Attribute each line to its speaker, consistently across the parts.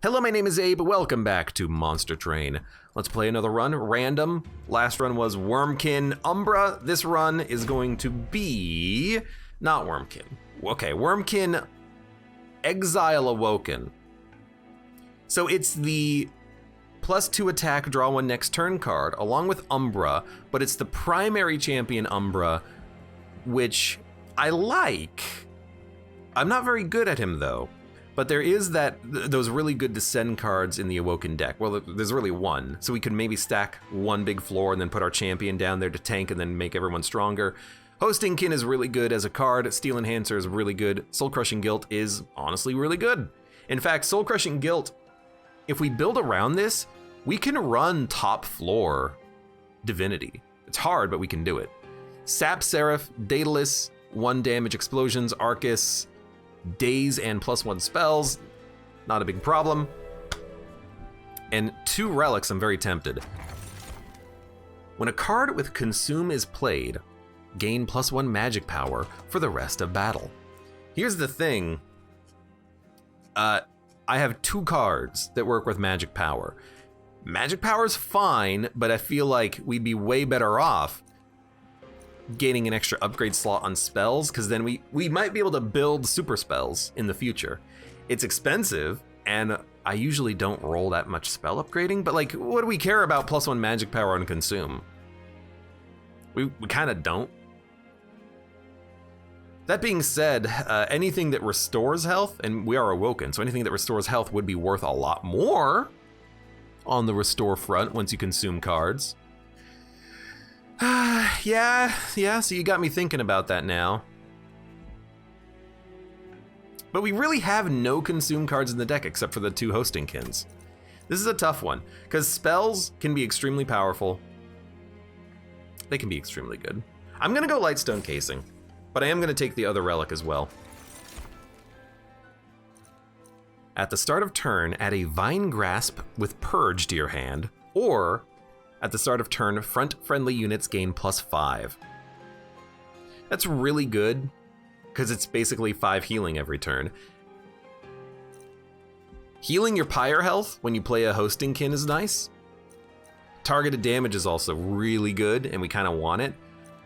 Speaker 1: Hello, my name is Abe. Welcome back to Monster Train. Let's play another run, random. Last run was Wormkin Umbra. This run is going to be not Wormkin. Okay, Wormkin Exile Awoken. So it's the +2 attack, draw 1 next turn card, along with Umbra, but it's the primary champion Umbra, which I like. I'm not very good at him though. But there is those really good Descend cards in the Awoken deck. Well, there's really one. So we could maybe stack one big floor and then put our champion down there to tank and then make everyone stronger. Hosting Kin is really good as a card. Steel Enhancer is really good. Soul Crushing Guilt is honestly really good. In fact, Soul Crushing Guilt, if we build around this, we can run top floor Divinity. It's hard, but we can do it. Sap Seraph, Daedalus, 1 damage explosions, Arcus, Daze and +1 spells, not a big problem. And 2 relics, I'm very tempted. When a card with Consume is played, gain +1 magic power for the rest of battle. Here's the thing. I have 2 cards that work with magic power. Magic power is fine, but I feel like we'd be way better off gaining an extra upgrade slot on spells, because then we might be able to build super spells in the future. It's expensive, and I usually don't roll that much spell upgrading, but like, what do we care about +1 magic power on Consume? We kind of don't. That being said, anything that restores health, and we are Awoken, so anything that restores health would be worth a lot more on the restore front once you consume cards. Yeah, so you got me thinking about that now. But we really have no consume cards in the deck except for the 2 Hosting Kins. This is a tough one, because spells can be extremely powerful. They can be extremely good. I'm gonna go Lightstone Casing, but I am gonna take the other relic as well. At the start of turn, add a Vine Grasp with Purge to your hand, or at the start of turn, front friendly units gain +5. That's really good, because it's basically 5 healing every turn. Healing your Pyre health when you play a Hosting Kin is nice. Targeted damage is also really good, and we kind of want it.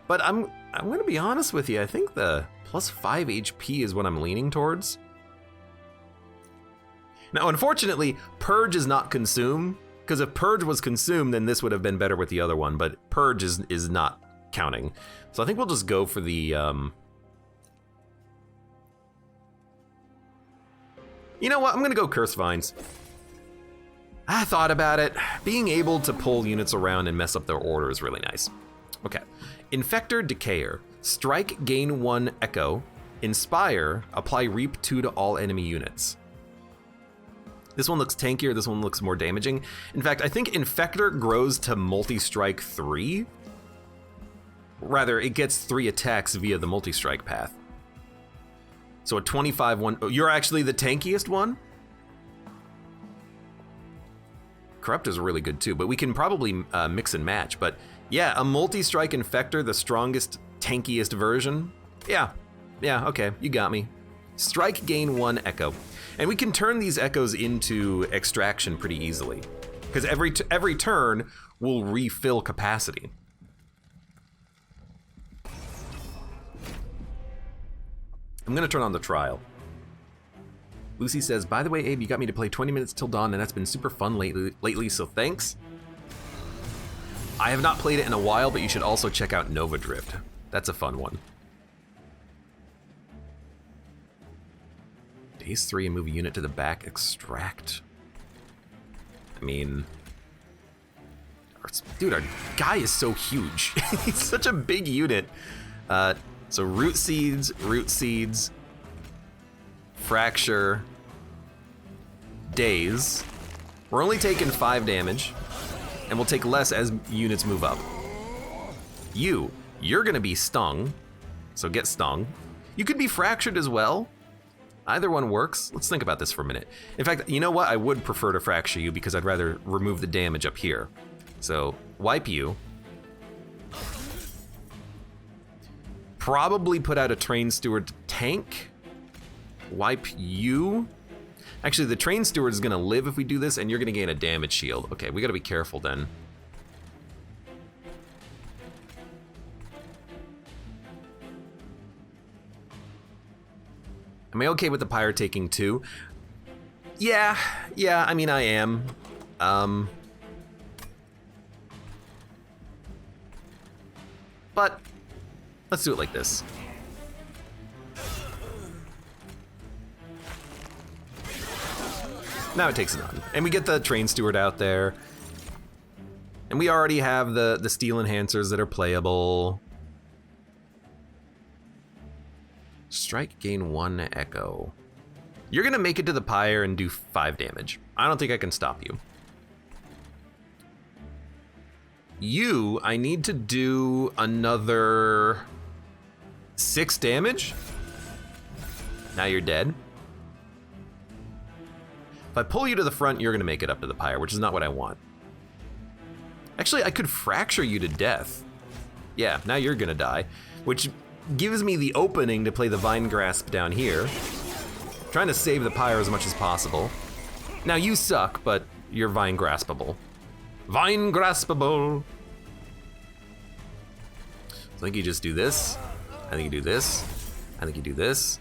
Speaker 1: But I'm gonna be honest with you, I think the +5 HP is what I'm leaning towards. Now, unfortunately, Purge is not Consume, because if Purge was Consumed, then this would have been better with the other one, but Purge is not counting. So I think we'll just go for the, you know what, I'm gonna go Curse Vines. I thought about it. Being able to pull units around and mess up their order is really nice. Okay, Infector Decayer. Strike, gain 1 Echo. Inspire, apply Reap 2 to all enemy units. This one looks tankier, this one looks more damaging. In fact, I think Infector grows to multi-strike 3. Rather, it gets 3 attacks via the multi-strike path. So a 25 one, oh, you're actually the tankiest one? Corrupt is really good too, but we can probably mix and match. But yeah, a multi-strike Infector, the strongest, tankiest version. Yeah, okay, you got me. Strike, gain 1 Echo. And we can turn these echoes into extraction pretty easily, because every turn will refill capacity. I'm gonna turn on the trial. Lucy says, by the way, Abe, you got me to play 20 minutes till dawn, and that's been super fun lately, so thanks. I have not played it in a while, but you should also check out Nova Drift. That's a fun one. Daze 3 and move a unit to the back, extract. I mean, dude, our guy is so huge. He's such a big unit. So root seeds, fracture, daze. We're only taking 5 damage, and we'll take less as units move up. You're gonna be stung, so get stung. You could be fractured as well. Either one works. Let's think about this for a minute. In fact, you know what? I would prefer to fracture you because I'd rather remove the damage up here. So, wipe you. Probably put out a Train Steward to tank. Wipe you. Actually, the train steward is gonna live if we do this, and you're gonna gain a damage shield. Okay, we gotta be careful then. Am I okay with the pyre taking 2? Yeah, I mean, I am. But let's do it like this. Now it takes none. And we get the train steward out there. And we already have the steel enhancers that are playable. Strike, gain 1 echo. You're gonna make it to the pyre and do 5 damage. I don't think I can stop you. I need to do another 6 damage. Now you're dead. If I pull you to the front, you're gonna make it up to the pyre, which is not what I want. Actually, I could fracture you to death. Yeah, now you're gonna die, which gives me the opening to play the Vine Grasp down here. Trying to save the pyre as much as possible. Now you suck, but you're Vine Graspable. Vine Graspable! So I think you just do this. I think you do this. I think you do this.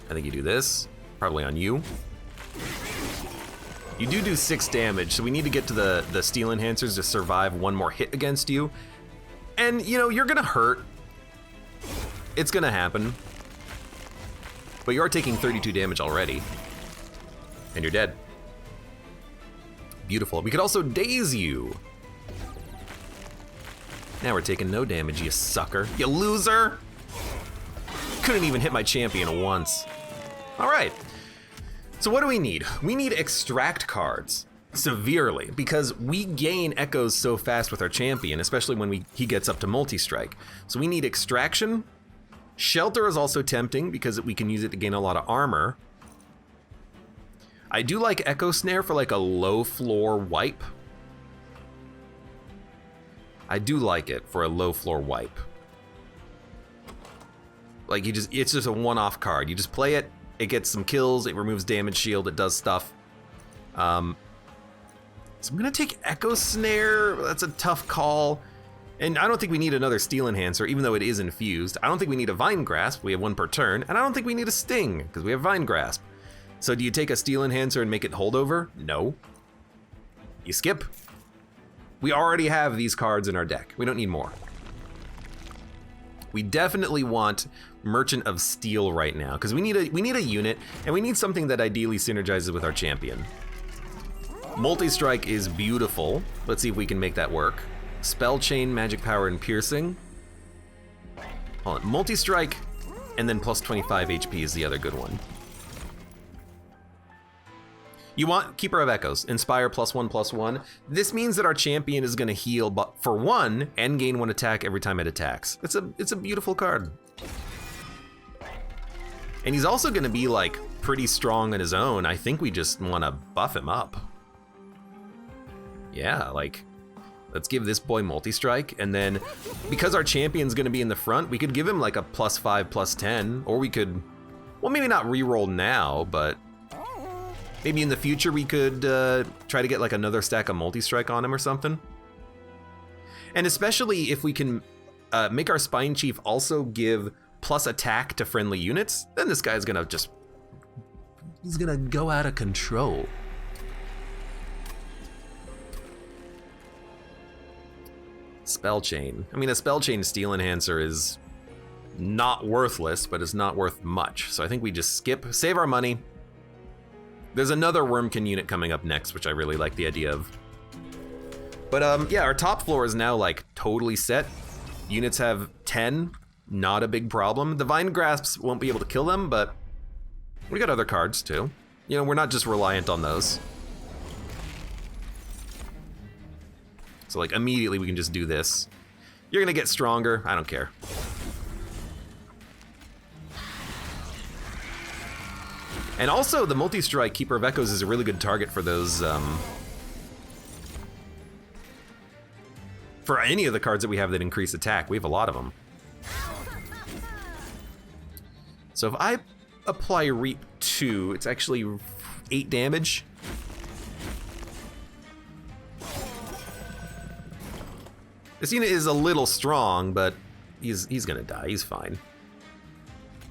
Speaker 1: I think you do this. Probably on you. You do 6 damage, so we need to get to the steel enhancers to survive 1 more hit against you. And, you know, you're gonna hurt. It's gonna happen. But you are taking 32 damage already. And you're dead. Beautiful. We could also daze you. Now we're taking no damage, you sucker. You loser! Couldn't even hit my champion once. All right. So what do we need? We need extract cards. Severely, because we gain echoes so fast with our champion, especially when he gets up to multi-strike. So we need extraction. Shelter is also tempting because we can use it to gain a lot of armor. I do like Echo Snare for like a low floor wipe. I do like it for a low floor wipe. Like it's just a one-off card. You just play it, it gets some kills, it removes damage shield, it does stuff. So I'm gonna take Echo Snare. That's a tough call. And I don't think we need another Steel Enhancer, even though it is infused. I don't think we need a Vine Grasp, we have 1 per turn, and I don't think we need a Sting, because we have Vine Grasp. So do you take a Steel Enhancer and make it holdover? No. You skip. We already have these cards in our deck. We don't need more. We definitely want Merchant of Steel right now, because we need a unit, and we need something that ideally synergizes with our champion. Multi-strike is beautiful. Let's see if we can make that work. Spell Chain, Magic Power, and Piercing. Hold on, Multi-strike, and then plus 25 HP is the other good one. You want Keeper of Echoes, Inspire +1/+1. This means that our champion is gonna heal for 1 and gain 1 attack every time it attacks. It's a beautiful card. And he's also gonna be like pretty strong on his own. I think we just wanna buff him up. Yeah, like, let's give this boy multi-strike, and then because our champion's gonna be in the front, we could give him like a +5/+10, or we could, well, maybe not reroll now, but maybe in the future we could try to get like another stack of multi-strike on him or something. And especially if we can make our Spine Chief also give plus attack to friendly units, then this guy's gonna he's gonna go out of control. Spell Chain. I mean, a Spell Chain Steel Enhancer is not worthless, but it's not worth much. So I think we just skip, save our money. There's another Wormkin unit coming up next, which I really like the idea of. But yeah, our top floor is now like totally set. Units have 10, not a big problem. The Vine Grasps won't be able to kill them, but we got other cards too. You know, we're not just reliant on those. So like immediately we can just do this. You're gonna get stronger, I don't care. And also the multi-strike Keeper of Echoes is a really good target for those, for any of the cards that we have that increase attack. We have a lot of them. So if I apply Reap 2. It's actually 8 damage. This unit is a little strong, but he's gonna die. He's fine.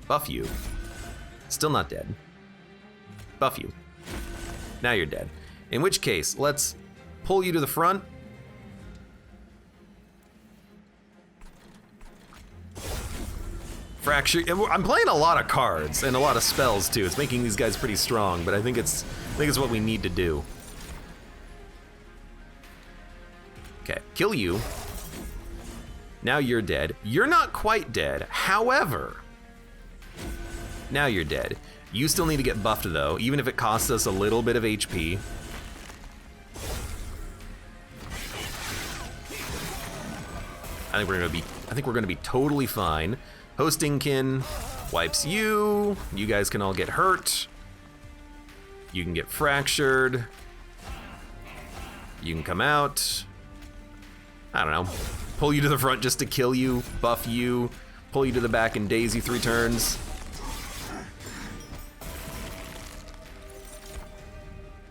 Speaker 1: Buff you. Still not dead. Buff you. Now you're dead. In which case, let's pull you to the front. Fracture. I'm playing a lot of cards and a lot of spells too. It's making these guys pretty strong, but I think it's what we need to do. Okay, kill you. Now you're dead. You're not quite dead. However, now you're dead. You still need to get buffed though, even if it costs us a little bit of HP. I think we're gonna be totally fine. Hosting kin wipes you. You guys can all get hurt. You can get fractured. You can come out. I don't know. Pull you to the front just to kill you, buff you, pull you to the back and daze you 3 turns.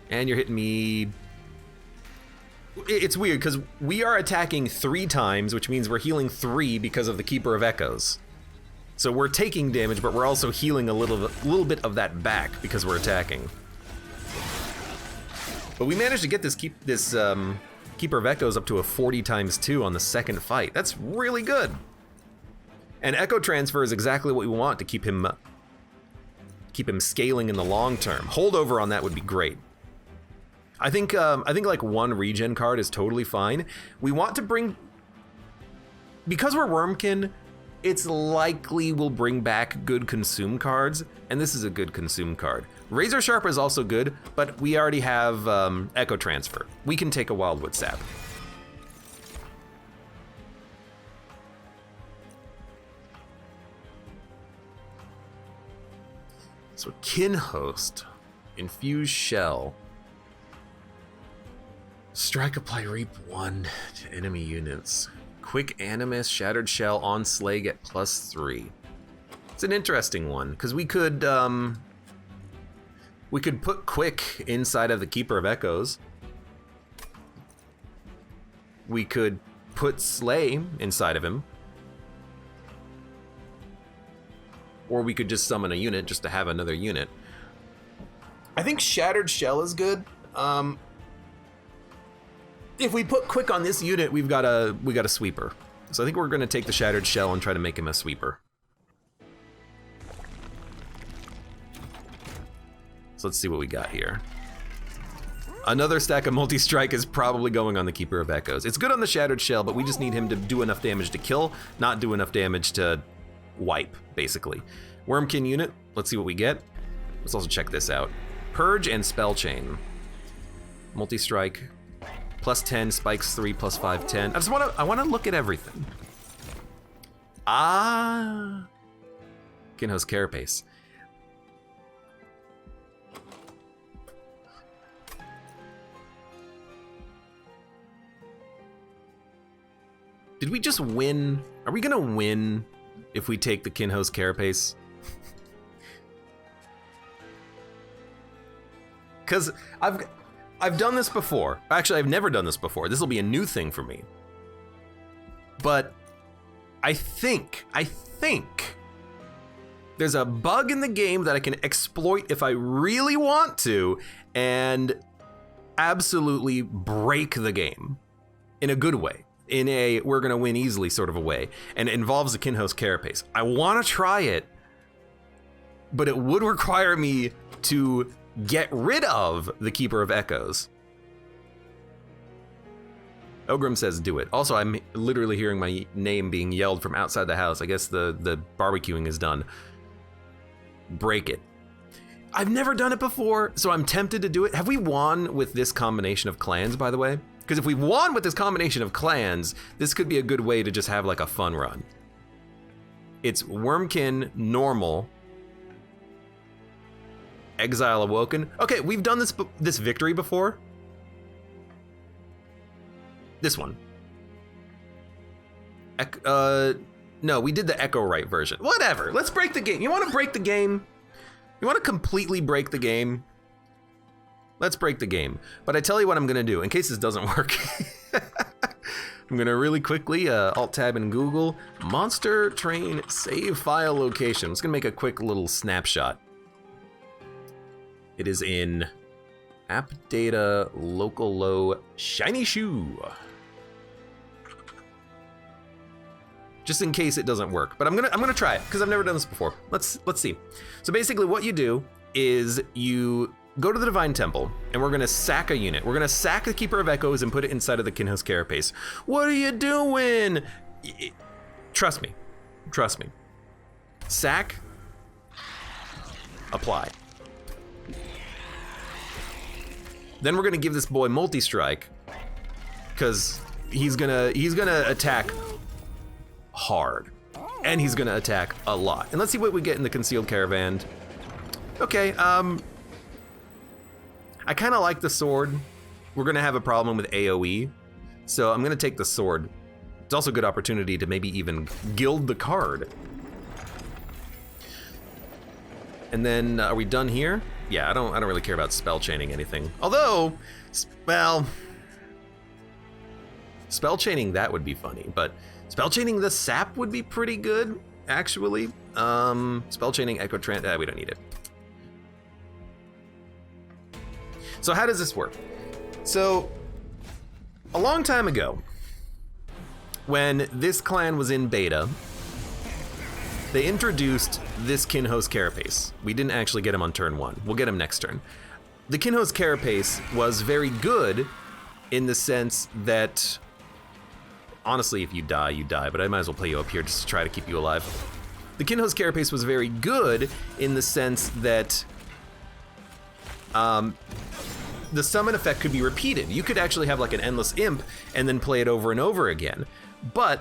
Speaker 1: And you're hitting me. It's weird because we are attacking 3 times, which means we're healing 3 because of the Keeper of Echoes. So we're taking damage, but we're also healing a little bit of that back because we're attacking. But we managed to get this Keeper of Echoes up to a 40 times 2 on the second fight. That's really good. And Echo Transfer is exactly what we want to keep him scaling in the long term. Holdover on that would be great. I think like 1 regen card is totally fine. We want to bring, because we're Wormkin, it's likely we'll bring back good consume cards, and this is a good consume card. Razor Sharp is also good, but we already have Echo Transfer. We can take a Wildwood Sap. So Kinhost, Infuse Shell, Strike Apply Reap 1 to enemy units. Quick Animus, Shattered Shell on Slay get +3. It's an interesting one, because we could put Quick inside of the Keeper of Echoes. We could put Slay inside of him. Or we could just summon a unit just to have another unit. I think Shattered Shell is good. If we put Quick on this unit, we got a sweeper. So I think we're gonna take the Shattered Shell and try to make him a sweeper. So let's see what we got here. Another stack of multi-strike is probably going on the Keeper of Echoes. It's good on the Shattered Shell, but we just need him to do enough damage to kill, not do enough damage to wipe, basically. Wormkin unit, let's see what we get. Let's also check this out. Purge and Spell Chain. Multi-strike. +10, spikes 3, +5, 10. I wanna look at everything. Ah. Kinhost Carapace. Did we just win? Are we gonna win if we take the Kinhost Carapace? Cause I've done this before. Actually, I've never done this before. This will be a new thing for me. But I think there's a bug in the game that I can exploit if I really want to and absolutely break the game in a good way. In a we're gonna win easily sort of a way, and it involves the Kinhost Carapace. I wanna try it, but it would require me to get rid of the Keeper of Echoes. Ogrim says do it. Also, I'm literally hearing my name being yelled from outside the house. I guess the barbecuing is done. Break it. I've never done it before, so I'm tempted to do it. Have we won with this combination of clans, by the way? Because if we've won with this combination of clans, this could be a good way to just have like a fun run. It's Wormkin, normal, Exile Awoken. Okay, we've done this victory before. This one. No, we did the Echo Right version. Whatever, let's break the game. You wanna break the game? You want to completely break the game? Let's break the game. But I tell you what I'm gonna do, in case this doesn't work. I'm gonna really quickly Alt-Tab and Google Monster Train save file location. I'm just gonna make a quick little snapshot. It is in App Data Local Low Shiny Shoe. Just in case it doesn't work, but I'm gonna try it because I've never done this before. Let's see. So basically, what you do is you go to the Divine Temple, and we're gonna sack a unit. We're gonna sack the Keeper of Echoes and put it inside of the Kinhost Carapace. What are you doing? Trust me. Trust me. Sack. Apply. Then we're gonna give this boy multi-strike, because he's gonna attack hard, and he's gonna attack a lot. And let's see what we get in the Concealed Caravan. Okay, I kind of like the sword. We're gonna have a problem with AoE, so I'm gonna take the sword. It's also a good opportunity to maybe even gild the card. And then, are we done here? Yeah, I don't really care about spell chaining anything. Although, well, spell chaining that would be funny, but spell chaining the sap would be pretty good, actually. Spell chaining Echo Trant, we don't need it. So how does this work? So, a long time ago, when this clan was in beta, they introduced this Kinhost Carapace. We didn't actually get him on turn 1. We'll get him next turn. The Kinhost Carapace was very good in the sense that, honestly, if you die, you die, but I might as well play you up here just to try to keep you alive. The Kinhost Carapace was very good in the sense that the summon effect could be repeated. You could actually have like an endless imp and then play it over and over again. But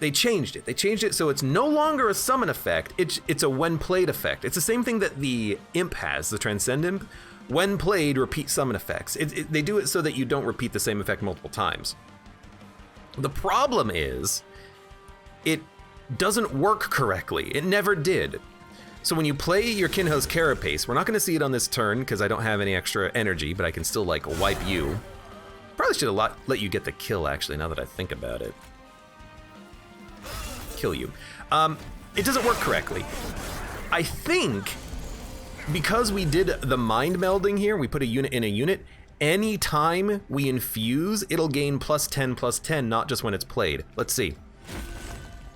Speaker 1: they changed it. They changed it so it's no longer a summon effect, it's a when played effect. It's the same thing that the imp has, the Transcend Imp. When played, repeat summon effects. They do it so that you don't repeat the same effect multiple times. The problem is, it doesn't work correctly. It never did. So when you play your Kinhost Carapace, we're not gonna see it on this turn because I don't have any extra energy, but I can still like wipe you. Probably should have let you get the kill actually, now that I think about it. Kill you. It doesn't work correctly. I think because we did the mind melding here, we put a unit in a unit, anytime we infuse, it'll gain +10/+10, not just when it's played. Let's see.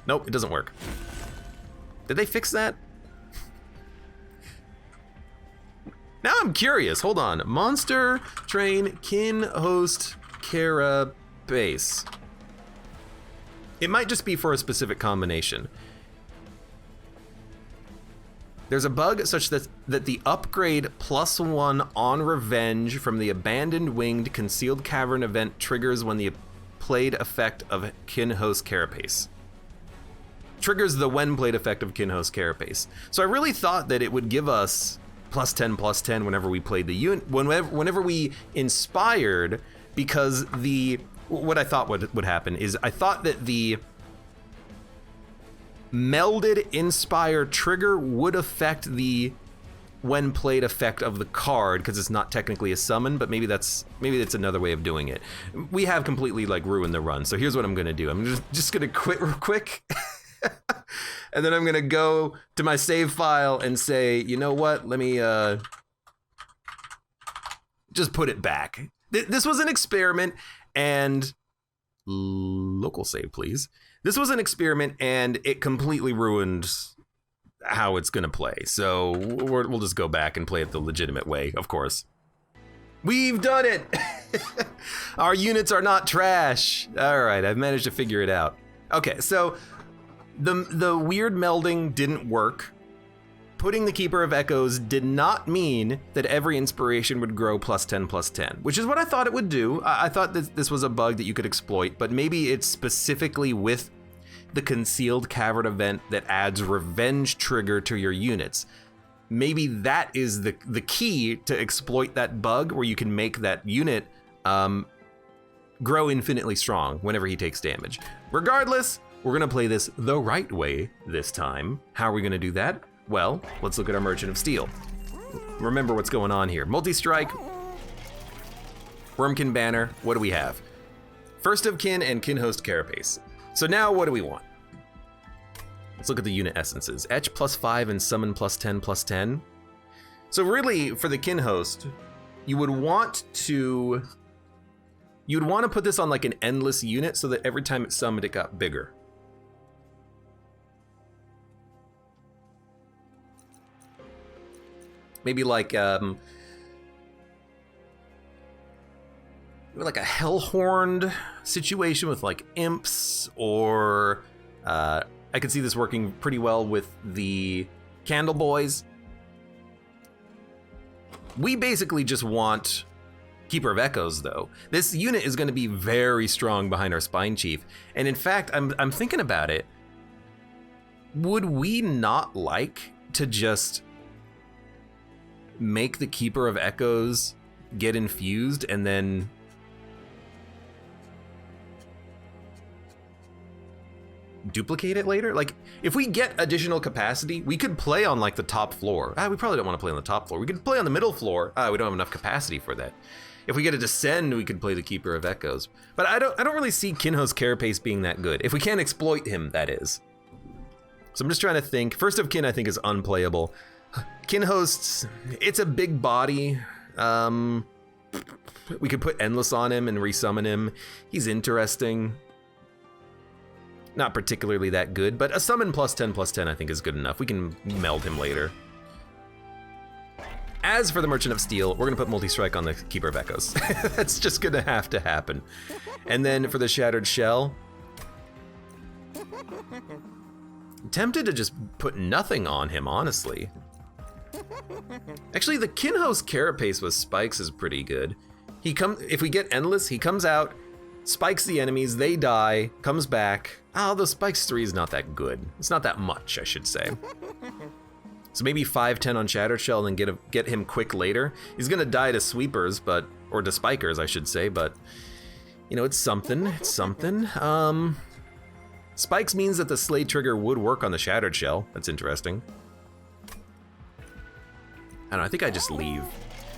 Speaker 1: Nope, it doesn't work. Did they fix that? Now I'm curious, hold on. Monster Train Kinhost Carapace. It might just be for a specific combination. There's a bug such that the upgrade +1 on revenge from the Abandoned Winged Concealed Cavern event triggers when the played effect of Kinhost Carapace. Triggers the when played effect of Kinhost Carapace. So I really thought that it would give us +10/+10 whenever we played the unit, whenever we inspired, because what I thought would happen is I thought that the melded inspire trigger would affect the when played effect of the card, because it's not technically a summon, but maybe that's another way of doing it. We have completely like ruined the run, so here's what I'm gonna do. I'm just gonna quit real quick. And then I'm gonna go to my save file and say, you know what, let me just put it back. This was an experiment, and local save, please. This was an experiment, and it completely ruined how it's gonna play. So we'll just go back and play it the legitimate way, of course. We've done it! Our units are not trash. All right, I've managed to figure it out. Okay, so the weird melding didn't work. Putting the Keeper of Echoes did not mean that every inspiration would grow +10/+10, which is what I thought it would do. I thought that this was a bug that you could exploit, but maybe it's specifically with the Concealed Cavern event that adds revenge trigger to your units. Maybe that is the key to exploit that bug, where you can make that unit grow infinitely strong whenever he takes damage. Regardless, we're gonna play this the right way this time. How are we gonna do that? Well, let's look at our Merchant of Steel. Remember what's going on here. Multi-strike, Wormkin banner, what do we have? First of Kin and Kinhost Carapace. So now what do we want? Let's look at the unit essences. Etch +5 and Summon +10/+10. So really, for the Kinhost, you would want to put this on like an endless unit so that every time it summoned, it got bigger. Maybe like a Hellhorned situation with like imps, or I could see this working pretty well with the Candle Boys. We basically just want Keeper of Echoes, though. This unit is going to be very strong behind our Spine Chief, and in fact, I'm thinking about it. Would we not like to just make the Keeper of Echoes get infused and then duplicate it later? Like, if we get additional capacity, we could play on like the top floor. We probably don't want to play on the top floor. We could play on the middle floor. We don't have enough capacity for that. If we get a Descend, we could play the Keeper of Echoes. But I don't really see Kinhost Carapace being that good. If we can't exploit him, that is. So I'm just trying to think. First of Kin, I think, is unplayable. Kinhosts, it's a big body. We could put Endless on him and resummon him. He's interesting. Not particularly that good, but a Summon +10/+10 I think is good enough. We can meld him later. As for the Merchant of Steel, we're gonna put multi-strike on the Keeper of Echoes. That's just gonna have to happen. And then for the Shattered Shell, I'm tempted to just put nothing on him, honestly. Actually, the Kinhost Carapace with spikes is pretty good. If we get Endless, he comes out, spikes the enemies, they die, comes back. The spikes 3 is not that good. It's not that much, I should say. So maybe 5/10 on Shattered Shell and then get him quick later. He's gonna die to sweepers, or to spikers, I should say, but you know, it's something, it's something. Spikes means that the Slay trigger would work on the Shattered Shell. That's interesting. I don't know, I think I just leave.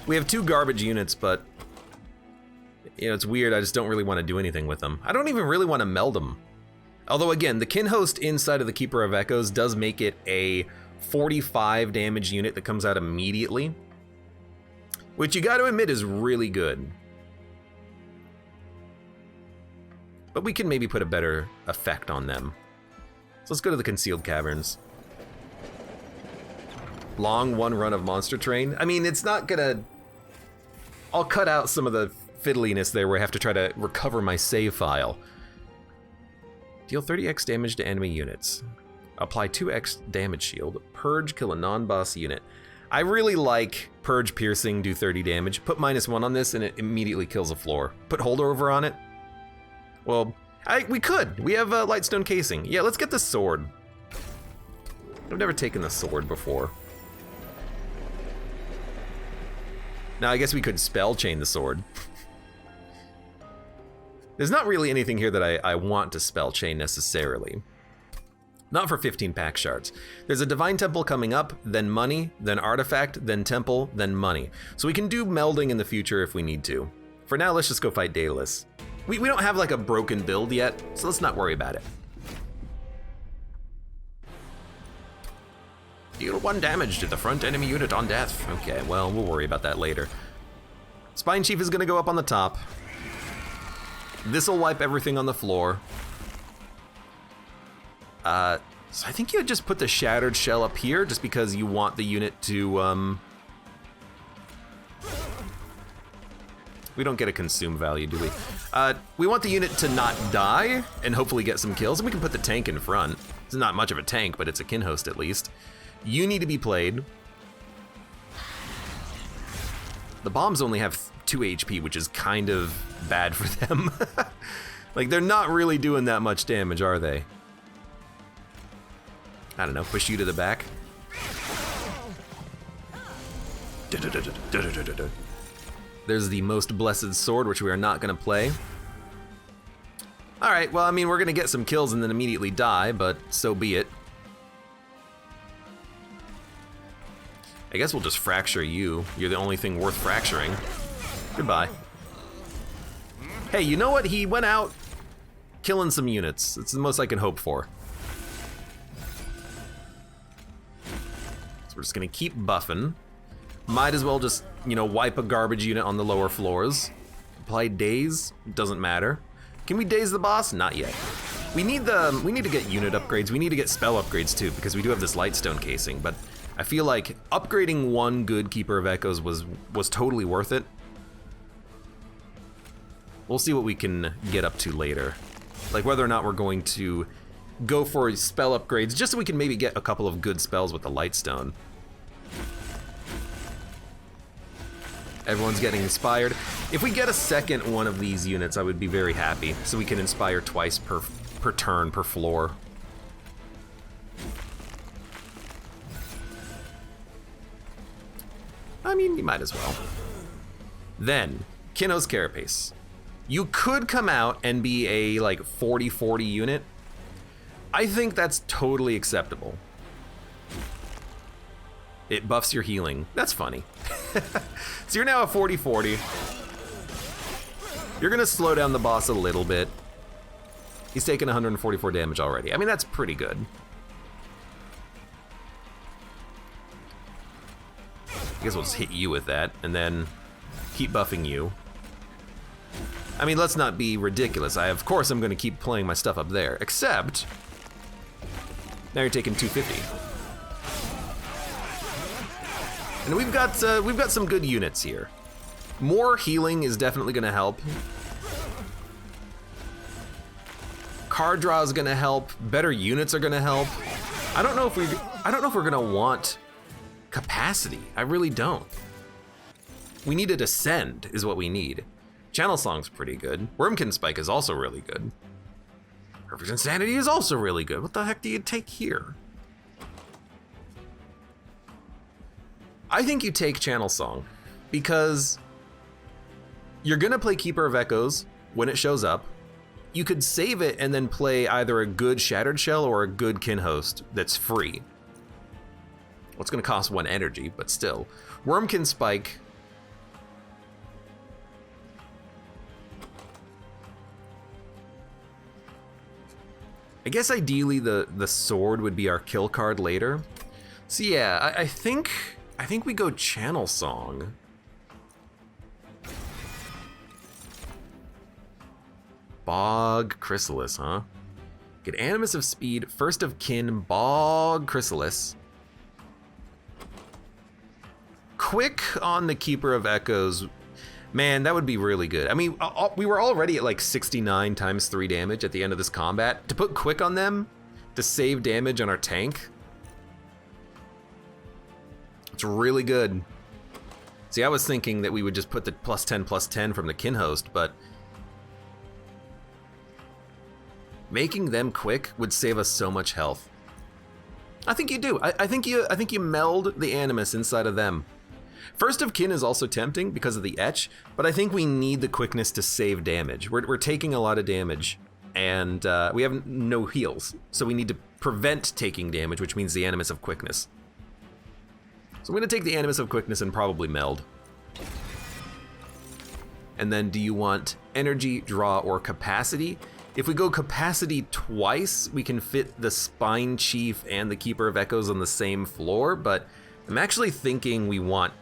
Speaker 1: We have 2 garbage units, but you know, it's weird, I just don't really want to do anything with them. I don't even really want to meld them. Although again, the Kinhost inside of the Keeper of Echoes does make it a 45 damage unit that comes out immediately, which you gotta admit is really good. But we can maybe put a better effect on them. So let's go to the Concealed Caverns. Long one run of Monster Train. I mean, it's not gonna... I'll cut out some of the fiddliness there where I have to try to recover my save file. Deal 30x damage to enemy units. Apply 2x damage shield. Purge, kill a non-boss unit. I really like Purge Piercing, do 30 damage. Put -1 on this and it immediately kills a floor. Put Holdover on it. Well, we could. We have a Lightstone Casing. Yeah, let's get the sword. I've never taken the sword before. Now, I guess we could spell chain the sword. There's not really anything here that I want to spell chain necessarily. Not for 15 pack shards. There's a Divine Temple coming up, then money, then artifact, then temple, then money. So we can do melding in the future if we need to. For now, let's just go fight Daedalus. We don't have like a broken build yet, so let's not worry about it. Deal 1 damage to the front enemy unit on death. Okay, well, we'll worry about that later. Spine Chief is gonna go up on the top. This'll wipe everything on the floor. So I think you would just put the Shattered Shell up here just because you want the unit to, we don't get a consume value, do we? We want the unit to not die and hopefully get some kills, and we can put the tank in front. It's not much of a tank, but it's a Kinhost at least. You need to be played. The bombs only have 2 HP, which is kind of bad for them. Like, they're not really doing that much damage, are they? I don't know, push you to the back. There's the Most Blessed Sword, which we are not gonna play. All right, well, I mean, we're gonna get some kills and then immediately die, but so be it. I guess we'll just fracture you. You're the only thing worth fracturing. Goodbye. Hey, you know what? He went out killing some units. It's the most I can hope for. So we're just gonna keep buffing. Might as well just, you know, wipe a garbage unit on the lower floors. Apply daze, doesn't matter. Can we daze the boss? Not yet. We need to get unit upgrades. We need to get spell upgrades too, because we do have this Lightstone casing, but I feel like upgrading one good Keeper of Echoes was totally worth it. We'll see what we can get up to later. Like whether or not we're going to go for spell upgrades, just so we can maybe get a couple of good spells with the Lightstone. Everyone's getting inspired. If we get a second one of these units, I would be very happy. So we can inspire twice per turn, per floor. I mean, you might as well. Then, Kinhost Carapace. You could come out and be a like 40-40 unit. I think that's totally acceptable. It buffs your healing. That's funny. So you're now a 40-40. You're gonna slow down the boss a little bit. He's taken 144 damage already. I mean, that's pretty good. I guess we'll just hit you with that and then keep buffing you. I mean, let's not be ridiculous. Of course I'm gonna keep playing my stuff up there, except now you're taking 250. And we've got some good units here. More healing is definitely gonna help. Card draw is gonna help. Better units are gonna help. I don't know if we're gonna want capacity. I really don't. We need to ascend is what we need. Channel Song's pretty good. Wormkin Spike is also really good. Perfect Insanity is also really good. What the heck do you take here? I think you take Channel Song because you're gonna play Keeper of Echoes when it shows up. You could save it and then play either a good Shattered Shell or a good Kinhost that's free. Well, it's gonna cost 1 energy, but still. Wormkin Spike. I guess ideally the sword would be our kill card later. So yeah, I think we go Channel Song. Bog Chrysalis, huh? Get Animus of Speed, First of Kin, Bog Chrysalis. Quick on the Keeper of Echoes. Man, that would be really good. I mean, we were already at like 69 times 3 damage at the end of this combat. To put quick on them, to save damage on our tank, it's really good. See, I was thinking that we would just put the +10/+10 from the Kinhost, but making them quick would save us so much health. I think you do. I think you meld the Animus inside of them. First of Kin is also tempting because of the etch, but I think we need the quickness to save damage. We're taking a lot of damage, and we have no heals, so we need to prevent taking damage, which means the Animus of Quickness. So I'm gonna take the Animus of Quickness and probably meld. And then do you want energy, draw, or capacity? If we go capacity twice, we can fit the Spine Chief and the Keeper of Echoes on the same floor, but I'm actually thinking we want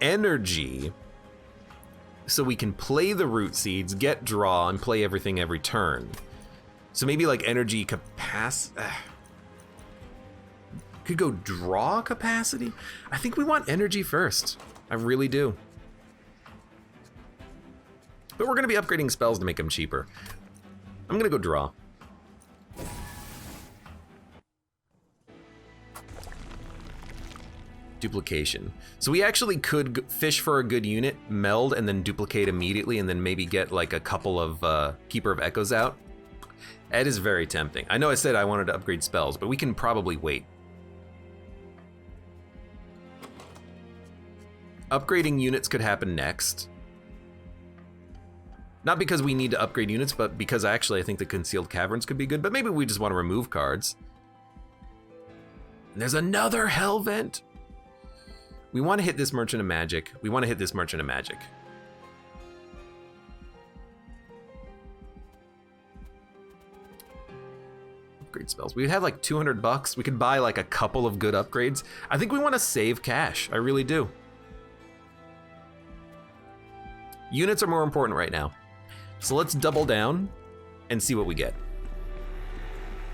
Speaker 1: energy so we can play the Root Seeds, get draw, and play everything every turn. So maybe like energy capacity. Could go draw capacity? I think we want energy first. I really do. But we're gonna be upgrading spells to make them cheaper. I'm gonna go draw. Duplication. So we actually could fish for a good unit, meld, and then duplicate immediately, and then maybe get like a couple of Keeper of Echoes out. That is very tempting. I know I said I wanted to upgrade spells, but we can probably wait. Upgrading units could happen next. Not because we need to upgrade units, but because actually I think the Concealed Caverns could be good, but maybe we just want to remove cards. And there's another Hell Vent. We want to hit this Merchant of Magic. We want to hit this Merchant of Magic. Upgrade spells. We have like 200 bucks. We could buy like a couple of good upgrades. I think we want to save cash. I really do. Units are more important right now. So let's double down and see what we get.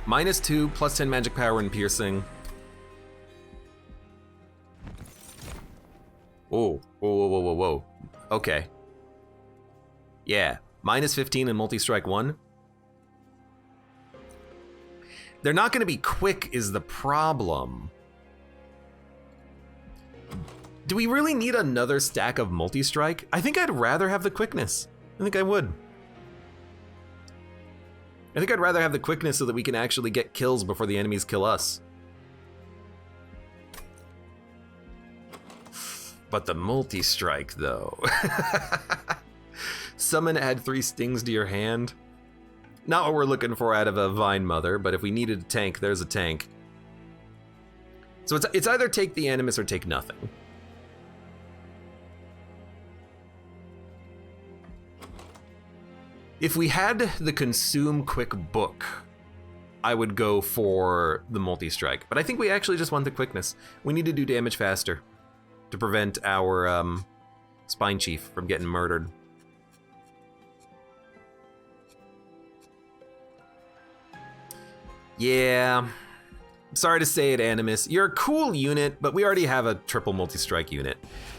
Speaker 1: -2, +10 magic power and piercing. Oh, whoa, whoa, whoa, whoa. Okay. Yeah, -15 and multi-strike 1. They're not gonna be quick is the problem. Do we really need another stack of multi-strike? I think I'd rather have the quickness. I think I would. I think I'd rather have the quickness so that we can actually get kills before the enemies kill us. But the multi-strike, though. Summon, add 3 stings to your hand. Not what we're looking for out of a Vine Mother, but if we needed a tank, there's a tank. So it's either take the Animus or take nothing. If we had the Consume Quick Book, I would go for the multi-strike. But I think we actually just want the quickness. We need to do damage faster to prevent our Spine Chief from getting murdered. Yeah, sorry to say it, Animus. You're a cool unit, but we already have a triple multi-strike unit.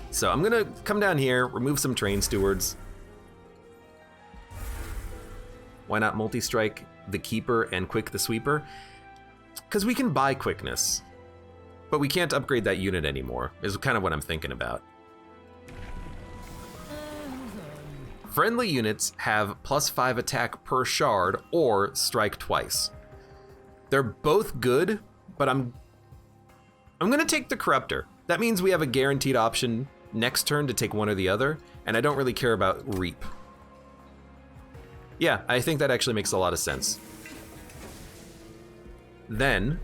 Speaker 1: So I'm gonna come down here, remove some Train Stewards. Why not multi-strike the Keeper and quick the Sweeper? Because we can buy quickness, but we can't upgrade that unit anymore, is kind of what I'm thinking about. Friendly units have +5 attack per shard or strike twice. They're both good, but I'm gonna take the Corruptor. That means we have a guaranteed option next turn to take one or the other, and I don't really care about Reap. Yeah, I think that actually makes a lot of sense. Then,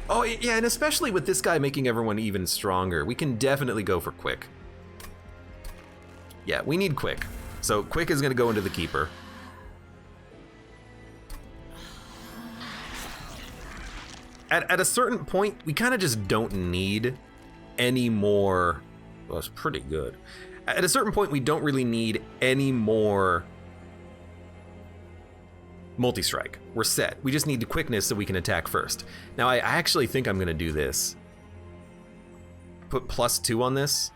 Speaker 1: oh yeah, and especially with this guy making everyone even stronger, we can definitely go for quick. Yeah, we need quick. So quick is gonna go into the Keeper. At a certain point, we kind of just don't need any more. Well, it's pretty good. At a certain point, we don't really need any more multi-strike. We're set. We just need the quickness so we can attack first. Now, I actually think I'm gonna do this. Put +2 on this.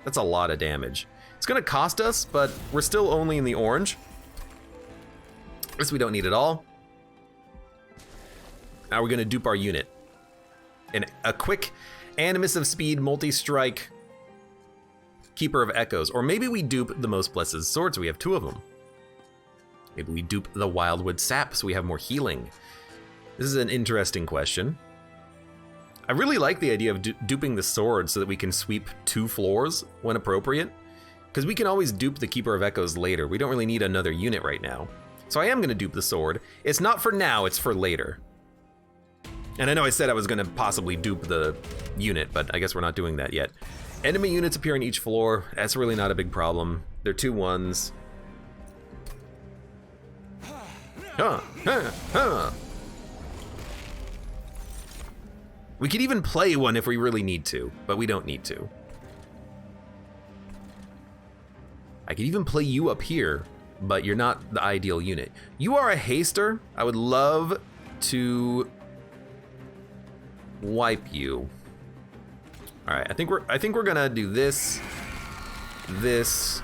Speaker 1: That's a lot of damage. It's gonna cost us, but we're still only in the orange. This we don't need at all. Now we're gonna dupe our unit. And a quick Animus of Speed multi-strike Keeper of Echoes. Or maybe we dupe the Most Blessed Sword, so we have 2 of them. Maybe we dupe the Wildwood Sap, so we have more healing. This is an interesting question. I really like the idea of duping the sword so that we can sweep 2 floors when appropriate. Because we can always dupe the Keeper of Echoes later. We don't really need another unit right now. So I am gonna dupe the sword. It's not for now, it's for later. And I know I said I was gonna possibly dupe the unit, but I guess we're not doing that yet. Enemy units appear on each floor. That's really not a big problem. They're 2-1s. We could even play one if we really need to, but we don't need to. I could even play you up here, but you're not the ideal unit. You are a haster. I would love to wipe you. All right, I think we're gonna do this, this,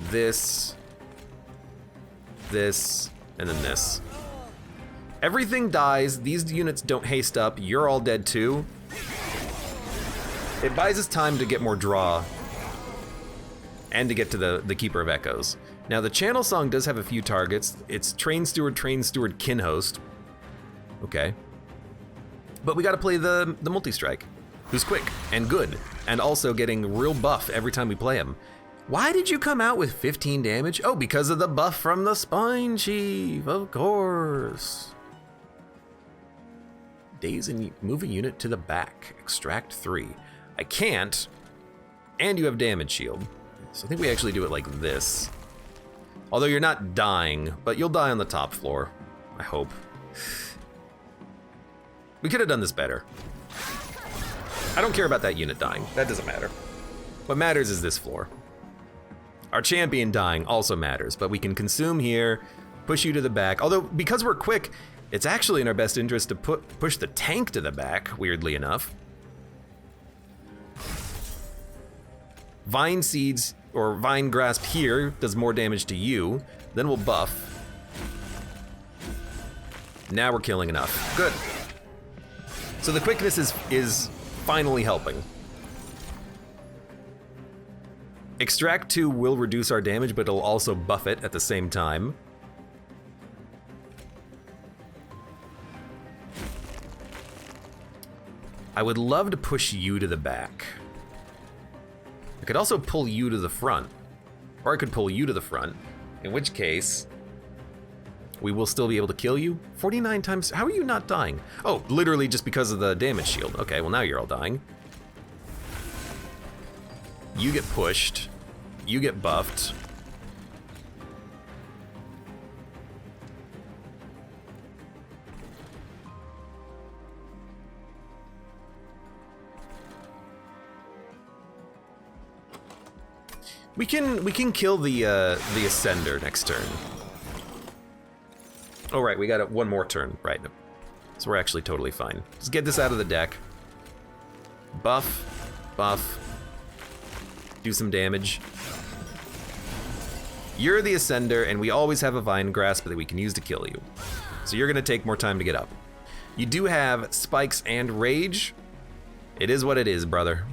Speaker 1: this, this, and then this. Everything dies. These units don't haste up. You're all dead too. It buys us time to get more draw and to get to the Keeper of Echoes. Now the Channel Song does have a few targets. It's Train Steward, Kinhost. Okay. But we gotta play the multi-strike, who's quick and good, and also getting real buff every time we play him. Why did you come out with 15 damage? Oh, because of the buff from the Spine Chief, of course. Daze and move a unit to the back. Extract 3. I can't, and you have damage shield. So I think we actually do it like this. Although you're not dying, but you'll die on the top floor, I hope. We could have done this better. I don't care about that unit dying. That doesn't matter. What matters is this floor. Our champion dying also matters, but we can consume here, push you to the back. Although, because we're quick, it's actually in our best interest to push the tank to the back, weirdly enough. Vine Seeds, or Vine Grasp here, does more damage to you. Then we'll buff. Now we're killing enough. Good. So the quickness is finally helping. Extract 2 will reduce our damage, but it'll also buff it at the same time. I would love to push you to the back. I could also pull you to the front, or I could pull you to the front, in which case we will still be able to kill you. 49 times, how are you not dying? Oh, literally just because of the damage shield. Okay, well now you're all dying. You get pushed, you get buffed. We can kill the Ascender next turn. Oh right, we got one more turn, right? So we're actually totally fine. Just get this out of the deck. Buff, buff. Do some damage. You're the Ascender, and we always have a Vine Grasp that we can use to kill you. So you're gonna take more time to get up. You do have Spikes and Rage. It is what it is, brother.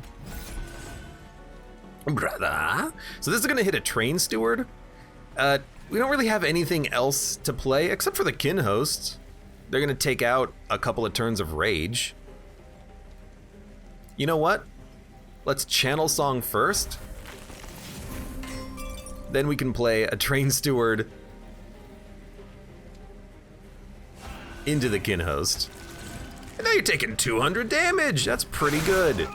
Speaker 1: Brother. So this is gonna hit a Train Steward. We don't really have anything else to play except for the Kinhost. They're gonna take out a couple of turns of Rage. You know what? Let's Channel Song first. Then we can play a Train Steward into the Kinhost. And now you're taking 200 damage. That's pretty good.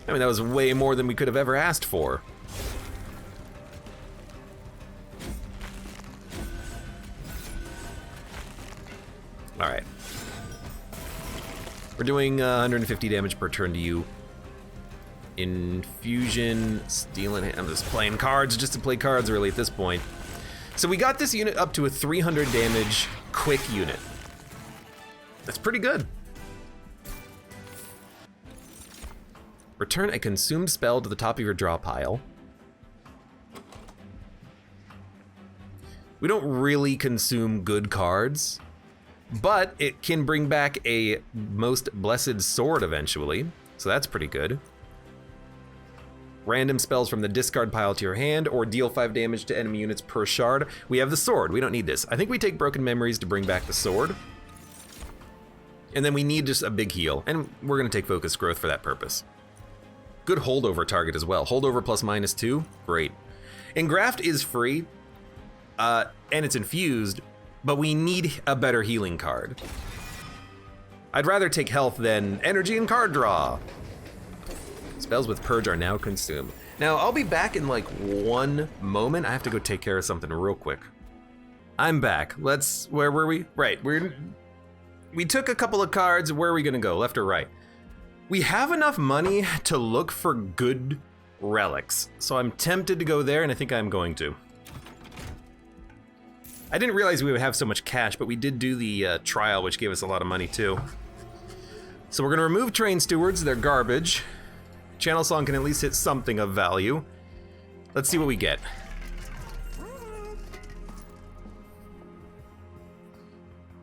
Speaker 1: I mean, that was way more than we could have ever asked for. All right. We're doing 150 damage per turn to you. Infusion, stealing. I'm just playing cards just to play cards really at this point. So we got this unit up to a 300 damage quick unit. That's pretty good. Return a consumed spell to the top of your draw pile. We don't really consume good cards, but it can bring back a Most Blessed Sword eventually, so that's pretty good. Random spells from the discard pile to your hand, or deal 5 damage to enemy units per shard. We have the sword, we don't need this. I think we take Broken Memories to bring back the sword. And then we need just a big heal, and we're gonna take Focus Growth for that purpose. Good holdover target as well. Holdover plus -2, great. Engraft is free, and it's infused, but we need a better healing card. I'd rather take health than energy and card draw. Spells with Purge are now consumed. Now, I'll be back in like one moment. I have to go take care of something real quick. I'm back. Where were we? Right, we took a couple of cards. Where are we gonna go, left or right? We have enough money to look for good relics, so I'm tempted to go there, and I think I'm going to. I didn't realize we would have so much cash, but we did do the trial, which gave us a lot of money too. So we're gonna remove Train Stewards, they're garbage. Channel Song can at least hit something of value. Let's see what we get.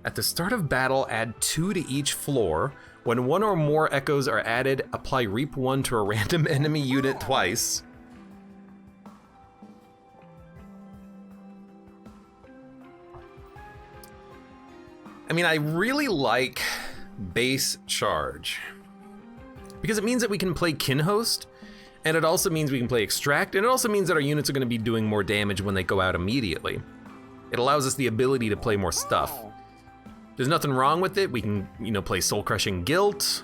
Speaker 1: At the start of battle, add 2 to each floor. When 1 or more echoes are added, apply Reap 1 to a random enemy unit twice. I mean, I really like base charge. Because it means that we can play Kinhost, and it also means we can play Extract, and it also means that our units are going to be doing more damage when they go out immediately. It allows us the ability to play more stuff. There's nothing wrong with it. We can, you know, play Soul Crushing Guilt.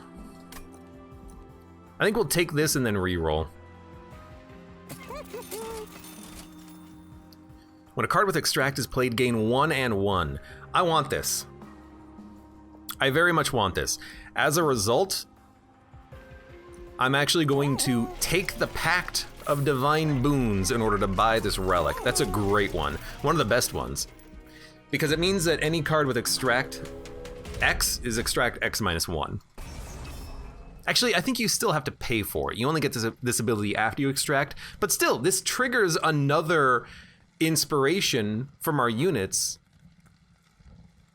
Speaker 1: I think we'll take this and then reroll. When a card with Extract is played, gain 1 and 1. I want this. I very much want this. As a result, I'm actually going to take the Pact of Divine Boons in order to buy this relic. That's a great one. One of the best ones. Because it means that any card with Extract X is Extract X minus 1. Actually, I think you still have to pay for it. You only get this ability after you extract, but still, this triggers another inspiration from our units,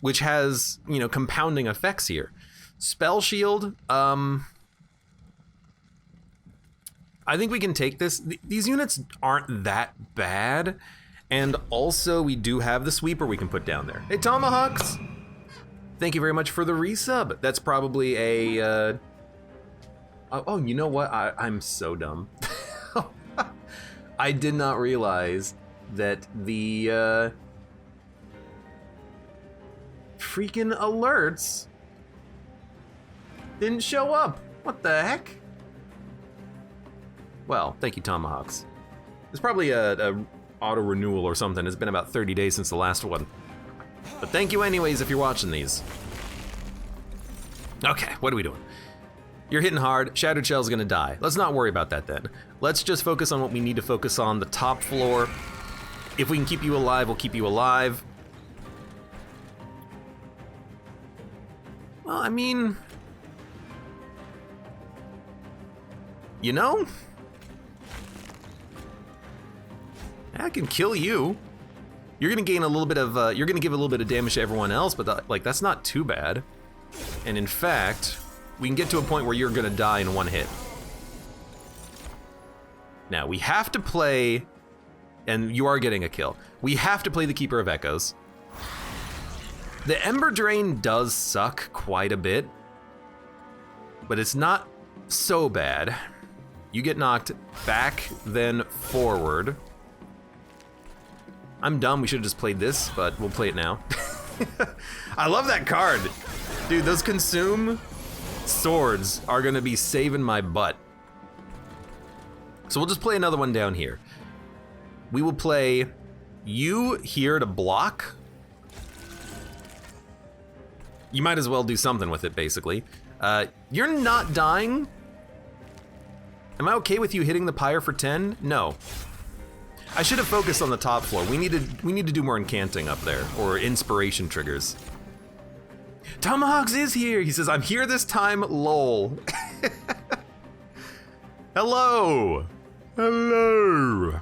Speaker 1: which has, you know, compounding effects here. Spell Shield, I think we can take this. These units aren't that bad, and also we do have the Sweeper we can put down there. Hey, Tomahawks! Thank you very much for the resub. That's probably a, oh, you know what? I'm so dumb. I did not realize that the freaking alerts didn't show up. What the heck? Well, thank you, Tomahawks. There's probably a auto renewal or something. It's been about 30 days since the last one. But thank you anyways if you're watching these. Okay, what are we doing? You're hitting hard. Shattered Shell's gonna die. Let's not worry about that then. Let's just focus on what we need to focus on, the top floor. If we can keep you alive, we'll keep you alive. Well, I mean, you know, I can kill you. You're gonna gain a little bit of, you're gonna give a little bit of damage to everyone else, but like, that's not too bad. And in fact, we can get to a point where you're gonna die in one hit. Now, we have to play, and you are getting a kill. We have to play the Keeper of Echoes. The Ember Drain does suck quite a bit, but it's not so bad. You get knocked back, then forward. I'm dumb, we should have just played this, but we'll play it now. I love that card. Dude, those Consume swords are gonna be saving my butt. So we'll just play another one down here. We will play you here to block. You might as well do something with it, basically. You're not dying. Am I okay with you hitting the pyre for 10? No. I should have focused on the top floor. We need to do more incanting up there, or inspiration triggers. Tomahawks is here. He says, I'm here this time, lol. Hello. Hello.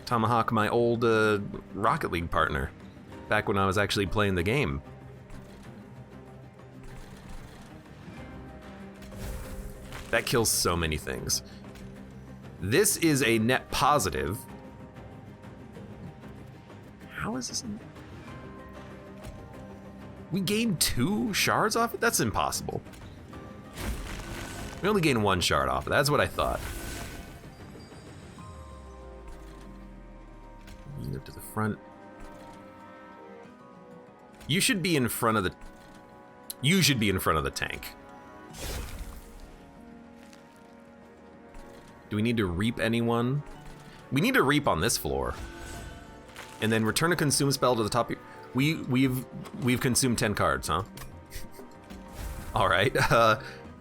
Speaker 1: Tomahawk, my old Rocket League partner, back when I was actually playing the game. That kills so many things. This is a net positive. How is this? We gained 2 shards off it? That's impossible. We only gained 1 shard off it. That's what I thought. Move to the front. You should be in front of the... You should be in front of the tank. Do we need to reap anyone? We need to reap on this floor. And then return a consume spell to the top. We've consumed 10 cards, huh? All right,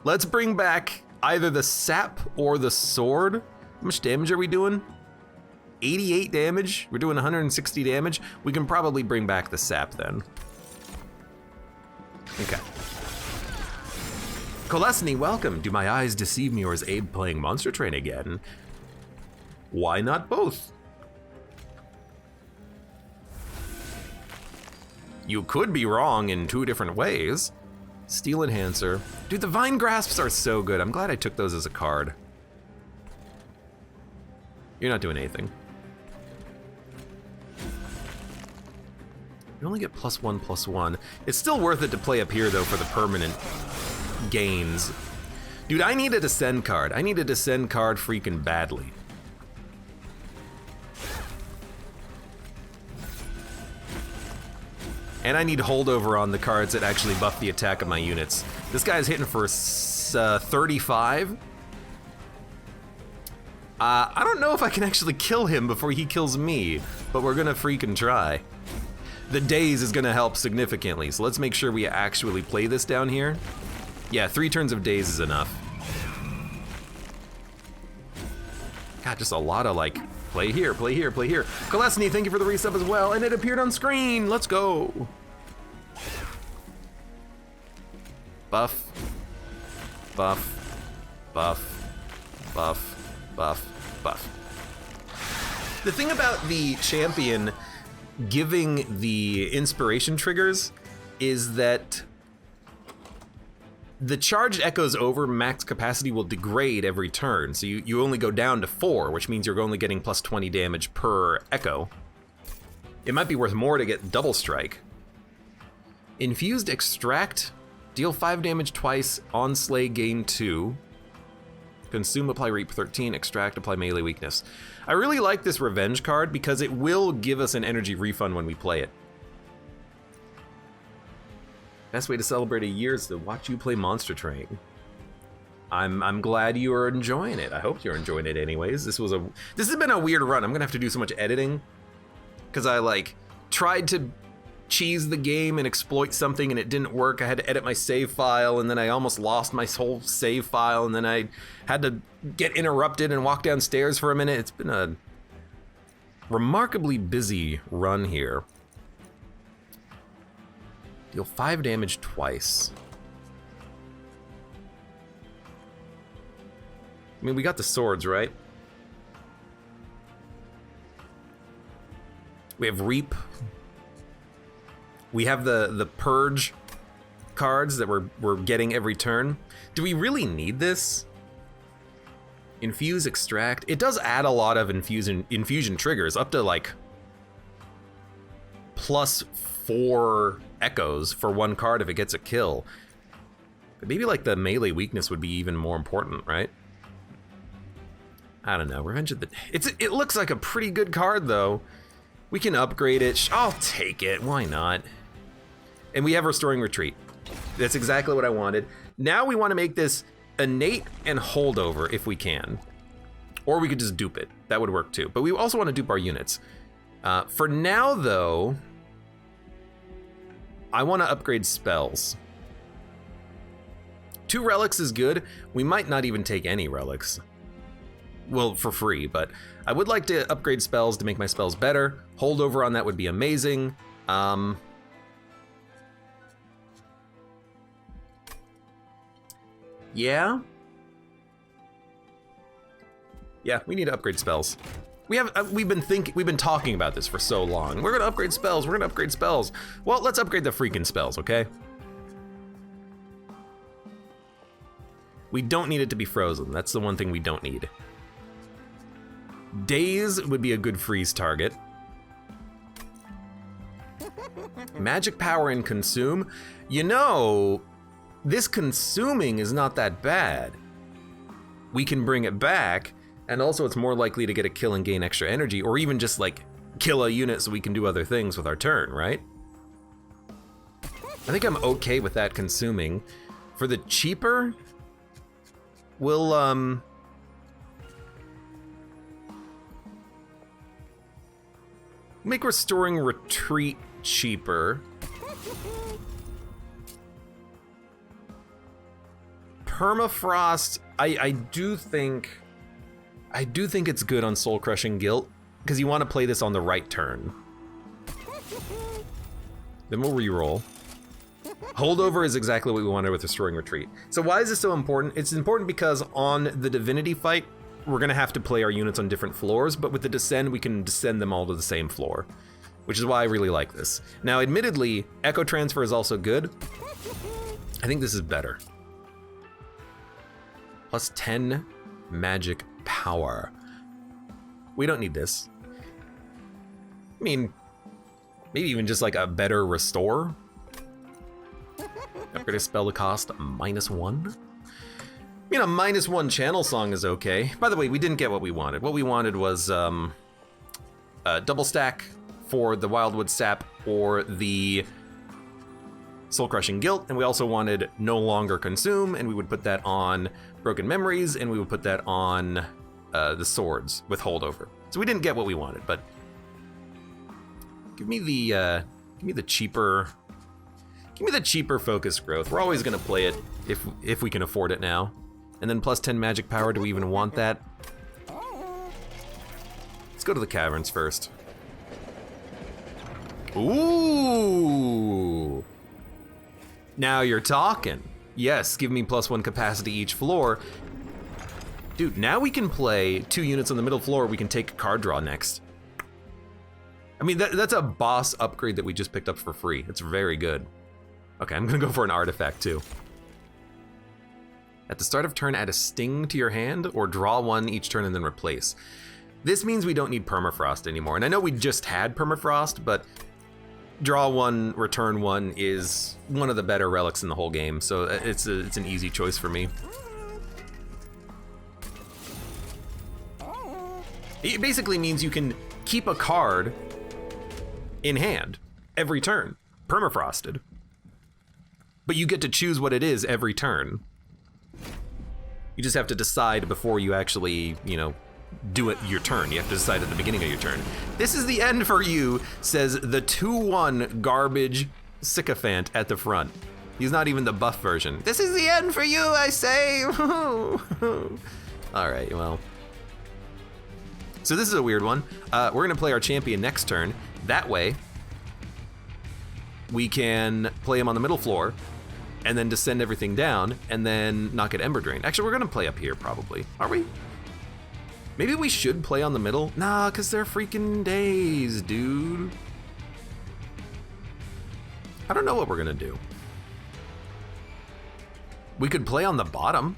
Speaker 1: let's bring back either the sap or the sword. How much damage are we doing? 88 damage? We're doing 160 damage. We can probably bring back the sap then. Okay. Kolesny, welcome. Do my eyes deceive me, or is Abe playing Monster Train again? Why not both? You could be wrong in 2 different ways. Steel Enhancer. Dude, the Vine Grasps are so good. I'm glad I took those as a card. You're not doing anything. You only get +1/+1. It's still worth it to play up here, though, for the permanent gains. Dude, I need a descend card. I need a descend card freaking badly. And I need holdover on the cards that actually buff the attack of my units. This guy's hitting for 35. I don't know if I can actually kill him before he kills me, but we're gonna freaking try. The daze is gonna help significantly, so let's make sure we actually play this down here. Yeah, 3 turns of daze is enough. God, just a lot of like, play here, play here, play here. Kolesny, thank you for the resub as well, and it appeared on screen. Let's go. Buff, buff, buff, buff, buff, buff. The thing about the champion giving the inspiration triggers is that the charged echoes over max capacity will degrade every turn, so you only go down to 4, which means you're only getting plus 20 damage per echo. It might be worth more to get double strike. Infused extract, deal 5 damage twice, on slay gain 2. Consume, apply reap 13, extract, apply melee weakness. I really like this revenge card because it will give us an energy refund when we play it. Best way to celebrate a year is to watch you play Monster Train. I'm glad you are enjoying it. I hope you're enjoying it anyways. This has been a weird run. I'm gonna have to do so much editing because I like tried to cheese the game and exploit something and it didn't work. I had to edit my save file and then I almost lost my whole save file and then I had to get interrupted and walk downstairs for a minute. It's been a remarkably busy run here. Deal 5 damage twice. I mean, we got the swords, right? We have Reap. We have the Purge cards that we're getting every turn. Do we really need this? Infuse, Extract. It does add a lot of infusion triggers, up to like plus 4 echoes for 1 card if it gets a kill. But maybe like the melee weakness would be even more important, right? I don't know. Revenge of the... It looks like a pretty good card though. We can upgrade it. I'll take it. Why not? And we have Restoring Retreat. That's exactly what I wanted. Now we want to make this innate and holdover if we can. Or we could just dupe it. That would work too. But we also want to dupe our units. For now though, I want to upgrade spells. 2 relics is good. We might not even take any relics. Well, for free, but I would like to upgrade spells to make my spells better. Holdover on that would be amazing. Yeah, we need to upgrade spells. We've been talking about this for so long. We're gonna upgrade spells. We're gonna upgrade spells. Well, let's upgrade the freaking spells, okay? We don't need it to be frozen. That's the one thing we don't need. Daze would be a good freeze target. Magic power and consume. You know, this consuming is not that bad. We can bring it back, and also it's more likely to get a kill and gain extra energy, or even just like kill a unit so we can do other things with our turn, right? I think I'm okay with that consuming. For the cheaper, we'll make Restoring Retreat cheaper. Permafrost, I do think it's good on Soul Crushing Guilt, because you want to play this on the right turn. Then we'll reroll. Holdover is exactly what we wanted with Restoring Retreat. So why is this so important? It's important because on the Divinity fight, we're gonna have to play our units on different floors, but with the Descend, we can descend them all to the same floor, which is why I really like this. Now, admittedly, Echo Transfer is also good. I think this is better. Plus 10 magic power. We don't need this. I mean, maybe even just like a better restore. Upgrade a spell to cost -1. I mean, a -1 channel song is okay. By the way, we didn't get what we wanted. What we wanted was a double stack for the Wildwood Sap or the Soul Crushing Guilt, and we also wanted No Longer Consume, and we would put that on Broken Memories, and we would put that on the swords with Holdover. So we didn't get what we wanted, but give me the cheaper focus growth. We're always gonna play it if we can afford it now. And then plus 10 magic power, do we even want that? Let's go to the caverns first. Ooh! Now you're talking. Yes, give me +1 capacity each floor. Dude, now we can play 2 units on the middle floor. We can take card draw next. I mean, that's a boss upgrade that we just picked up for free. It's very good. Okay, I'm gonna go for an artifact too. At the start of turn, add a sting to your hand or draw 1 each turn and then replace. This means we don't need permafrost anymore. And I know we just had permafrost, but draw 1, return 1 is one of the better relics in the whole game. So it's an easy choice for me. It basically means you can keep a card in hand every turn, permafrosted. But you get to choose what it is every turn. You just have to decide before you actually, do it your turn. You have to decide at the beginning of your turn. This is the end for you, says the 2/1 garbage sycophant at the front. He's not even the buff version. This is the end for you, I say. All right, well. So this is a weird one. We're gonna play our champion next turn. That way, we can play him on the middle floor and then descend everything down and then not get Ember Drain. Actually, we're gonna play up here probably. Are we? Maybe we should play on the middle? Nah, cause they're freaking days, dude. I don't know what we're gonna do. We could play on the bottom.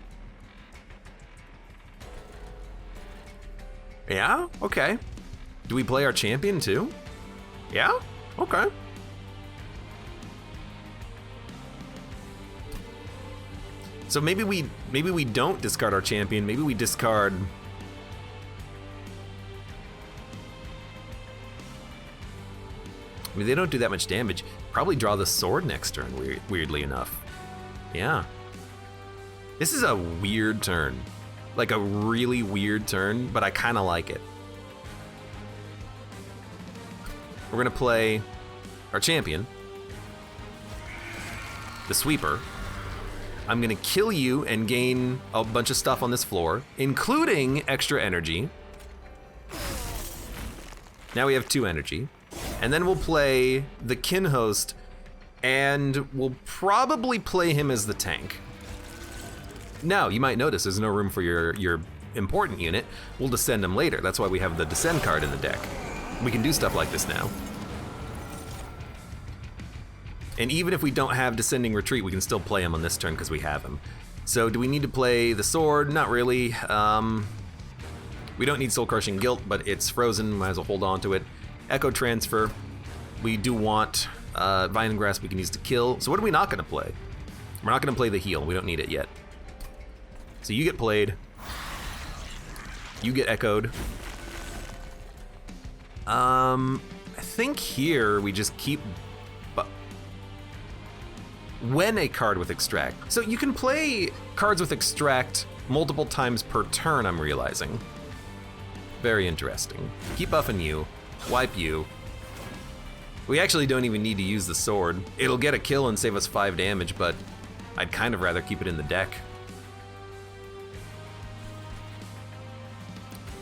Speaker 1: Yeah, okay. Do we play our champion too? Yeah, okay. So maybe we don't discard our champion. Maybe we discard. I mean, they don't do that much damage. Probably draw the sword next turn. Weirdly enough. Yeah. This is a weird turn, like a really weird turn, but I kind of like it. We're gonna play our champion, the sweeper. I'm gonna kill you and gain a bunch of stuff on this floor, including extra energy. Now we have 2 energy. And then we'll play the Kinhost, and we'll probably play him as the tank. Now, you might notice there's no room for your important unit. We'll descend him later. That's why we have the descend card in the deck. We can do stuff like this now. And even if we don't have Descending Retreat, we can still play him on this turn because we have him. So do we need to play the sword? Not really. We don't need Soul Crushing Guilt, but it's frozen. Might as well hold on to it. Echo Transfer. We do want Vine and Grasp we can use to kill. So what are we not going to play? We're not going to play the heal. We don't need it yet. So you get played. You get echoed. I think here we just keep when a card with Extract. So you can play cards with Extract multiple times per turn, I'm realizing. Very interesting. Keep buffing you, wipe you. We actually don't even need to use the sword. It'll get a kill and save us 5 damage, but I'd kind of rather keep it in the deck.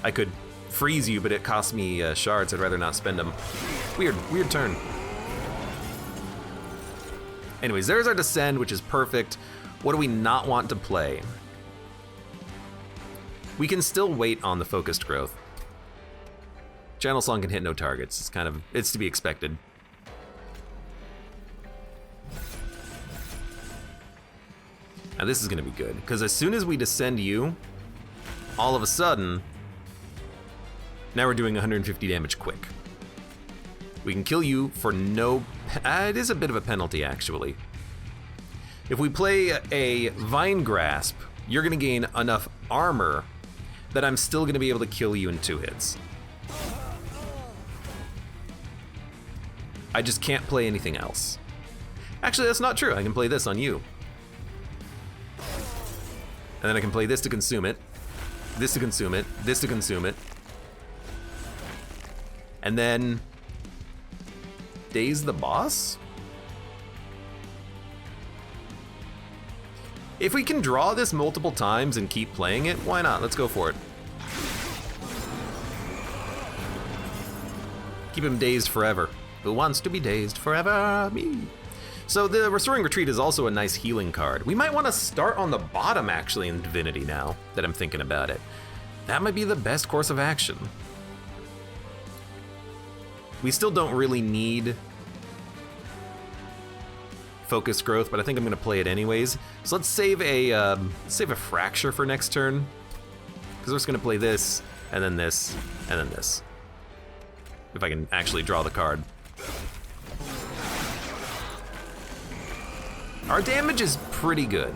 Speaker 1: I could freeze you, but it costs me shards. I'd rather not spend them. Weird turn. Anyways, there's our Descend, which is perfect. What do we not want to play? We can still wait on the Focused Growth. Channel Song can hit no targets. It's to be expected. Now this is gonna be good, because as soon as we descend you, all of a sudden, now we're doing 150 damage quick. We can kill you for no, it is a bit of a penalty actually. If we play a Vine Grasp, you're gonna gain enough armor that I'm still gonna be able to kill you in 2 hits. I just can't play anything else. Actually, that's not true. I can play this on you. And then I can play this to consume it, this to consume it, this to consume it. And then daze the boss? If we can draw this multiple times and keep playing it, why not? Let's go for it. Keep him dazed forever. Who wants to be dazed forever? Me. So the Restoring Retreat is also a nice healing card. We might want to start on the bottom actually in Divinity now that I'm thinking about it. That might be the best course of action. We still don't really need focus growth, but I think I'm gonna play it anyways. So let's save a fracture for next turn, because we're just gonna play this, and then this, and then this. If I can actually draw the card. Our damage is pretty good.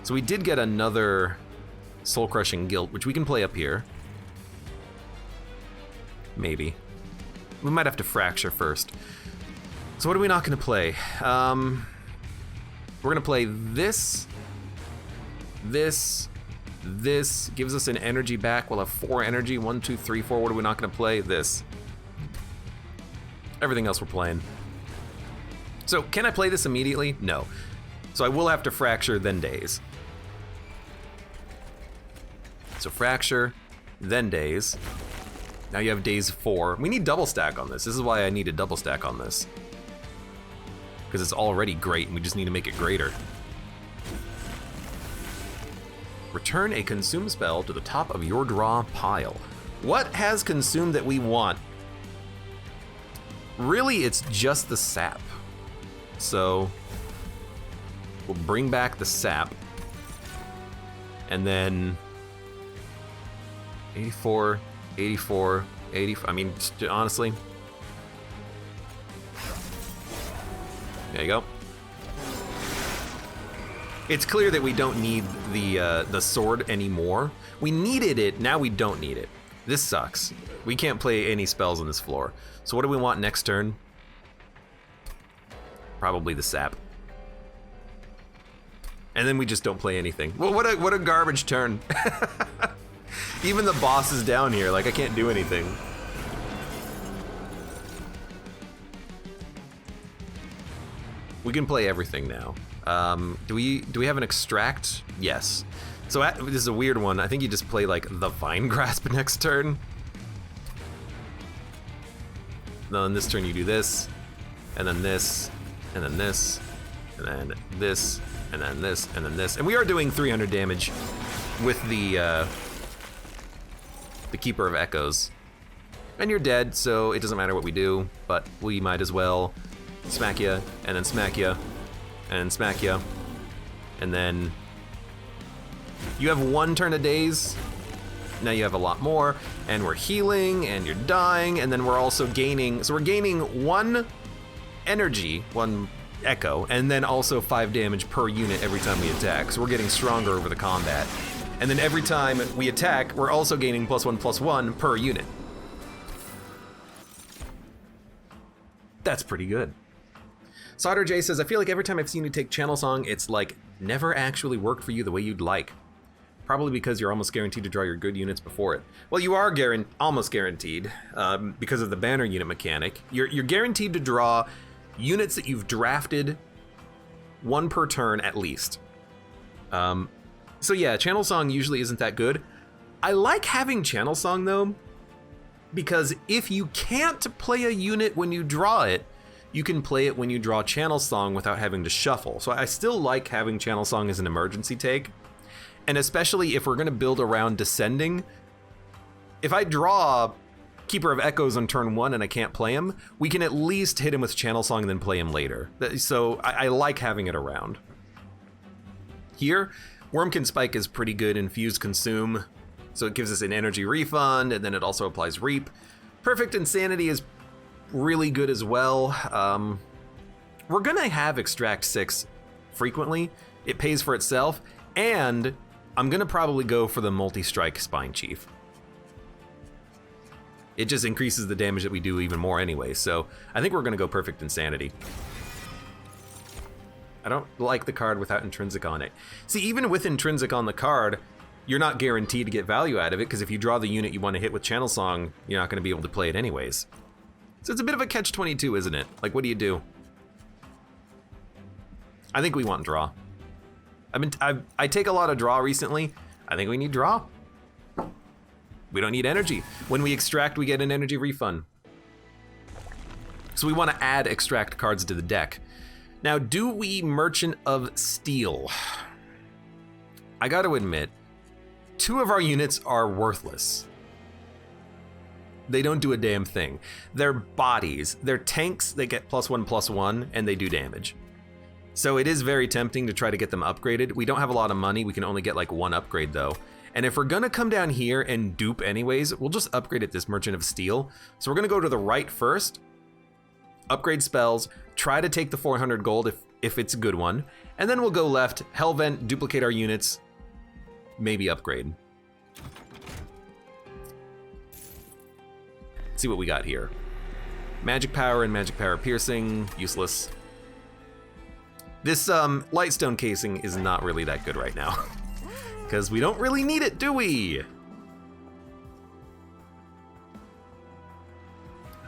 Speaker 1: So we did get another Soul Crushing Guilt, which we can play up here. Maybe. We might have to fracture first. So what are we not gonna play? We're gonna play this, this, this gives us an energy back. We'll have 4 energy, 1, 2, 3, 4. What are we not gonna play? This. Everything else we're playing. So can I play this immediately? No. So I will have to fracture, then daze. So fracture, then daze. Now you have daze 4. We need double stack on this. This is why I need a double stack on this. Because it's already great and we just need to make it greater. Return a consume spell to the top of your draw pile. What has consumed that we want? Really, it's just the sap. So we'll bring back the sap. And then 84, 84, 84. I mean, honestly. There you go. It's clear that we don't need the sword anymore. We needed it, now we don't need it. This sucks. We can't play any spells on this floor. So what do we want next turn? Probably the sap. And then we just don't play anything. Well, what a garbage turn. Even the boss is down here, like I can't do anything. We can play everything now. Do we have an extract? Yes. So this is a weird one. I think you just play like the Vine Grasp next turn. Then this turn you do this, and then this, and then this, and then this, and then this, and then this. And we are doing 300 damage with the Keeper of Echoes. And you're dead, so it doesn't matter what we do, but we might as well smack ya, and then smack ya, and then smack ya, and then you have 1 turn of daze. Now you have a lot more, and we're healing, and you're dying, and then we're also gaining, so we're gaining 1 energy, 1 echo, and then also 5 damage per unit every time we attack. So we're getting stronger over the combat. And then every time we attack, we're also gaining +1/+1 per unit. That's pretty good. Solder J says, I feel like every time I've seen you take Channel Song, it's like never actually worked for you the way you'd like. Probably because you're almost guaranteed to draw your good units before it. Well, you are almost guaranteed because of the banner unit mechanic. You're guaranteed to draw units that you've drafted 1 per turn at least. So yeah, Channel Song usually isn't that good. I like having Channel Song though, because if you can't play a unit when you draw it, you can play it when you draw Channel Song without having to shuffle. So I still like having Channel Song as an emergency take. And especially if we're gonna build around Descending, if I draw Keeper of Echoes on turn 1 and I can't play him, we can at least hit him with Channel Song and then play him later. So I like having it around. Here, Wormkin Spike is pretty good in Fuse Consume, so it gives us an energy refund, and then it also applies Reap. Perfect Insanity is really good as well. We're gonna have Extract 6 frequently, it pays for itself, and I'm gonna probably go for the multi-strike Spine Chief. It just increases the damage that we do even more anyway, so I think we're gonna go Perfect Insanity. I don't like the card without Intrinsic on it. See, even with Intrinsic on the card, you're not guaranteed to get value out of it, because if you draw the unit you want to hit with Channel Song, you're not gonna be able to play it anyways. So it's a bit of a catch-22, isn't it? Like, what do you do? I think we want draw. I take a lot of draw recently. I think we need draw. We don't need energy. When we extract, we get an energy refund. So we want to add extract cards to the deck. Now, do we Merchant of Steel? I got to admit, 2 of our units are worthless. They don't do a damn thing. They're bodies. They're tanks. They get +1/+1, and they do damage. So it is very tempting to try to get them upgraded. We don't have a lot of money. We can only get like 1 upgrade though. And if we're gonna come down here and dupe anyways, we'll just upgrade at this Merchant of Steel. So we're gonna go to the right first, upgrade spells, try to take the 400 gold if it's a good one, and then we'll go left, Hellvent, duplicate our units, maybe upgrade. Let's see what we got here. Magic Power and Magic Power Piercing, useless. This Lightstone Casing is not really that good right now, because we don't really need it, do we?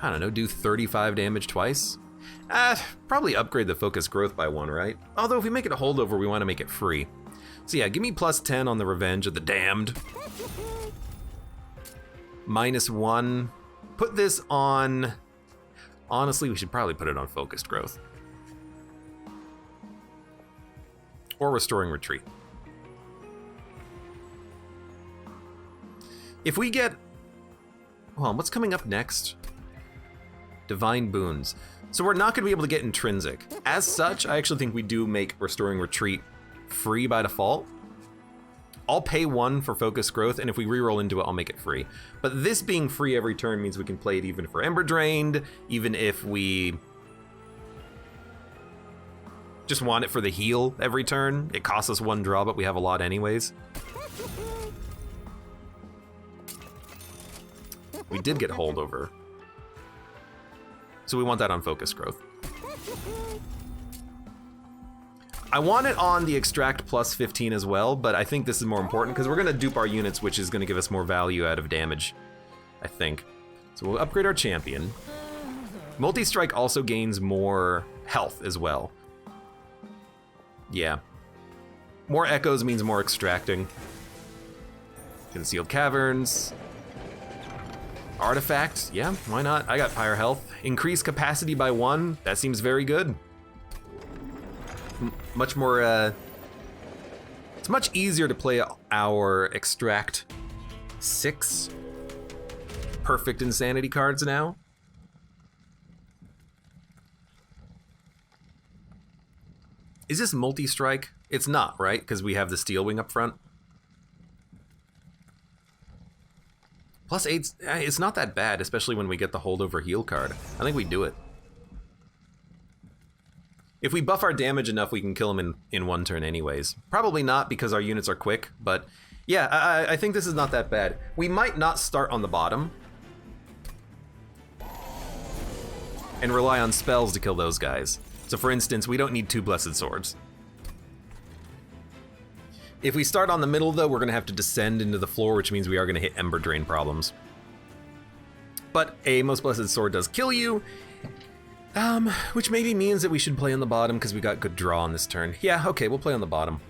Speaker 1: I don't know, do 35 damage twice? Probably upgrade the Focus Growth by 1, right? Although if we make it a holdover, we want to make it free. So yeah, give me +10 on the Revenge of the Damned. -1. Put this on... Honestly, we should probably put it on Focused Growth. Or Restoring Retreat. If we get... Hold on, what's coming up next? Divine Boons. So we're not going to be able to get Intrinsic. As such, I actually think we do make Restoring Retreat free by default. I'll pay 1 for Focus Growth, and if we reroll into it, I'll make it free. But this being free every turn means we can play it even if we're Ember Drained, even if we just want it for the heal every turn. It costs us 1 draw, but we have a lot anyways. We did get Holdover. So we want that on Focus Growth. I want it on the Extract +15 as well, but I think this is more important because we're gonna dupe our units, which is gonna give us more value out of damage, I think. So we'll upgrade our champion. Multi-strike also gains more health as well. Yeah. More echoes means more extracting. Concealed caverns. Artifact, yeah, why not? I got fire health. Increase capacity by 1, that seems very good. Much more, it's much easier to play our Extract 6 Perfect Insanity cards now. Is this multi-strike? It's not, right? Because we have the Steel Wing up front. +8, it's not that bad, especially when we get the Holdover Heal card. I think we do it. If we buff our damage enough, we can kill him in 1 turn anyways. Probably not because our units are quick, but yeah, I think this is not that bad. We might not start on the bottom and rely on spells to kill those guys. So for instance, we don't need 2 Blessed Swords. If we start on the middle though, we're gonna have to descend into the floor, which means we are gonna hit Ember Drain problems. But a Most Blessed Sword does kill you, which maybe means that we should play on the bottom because we got good draw on this turn. Yeah, okay, we'll play on the bottom.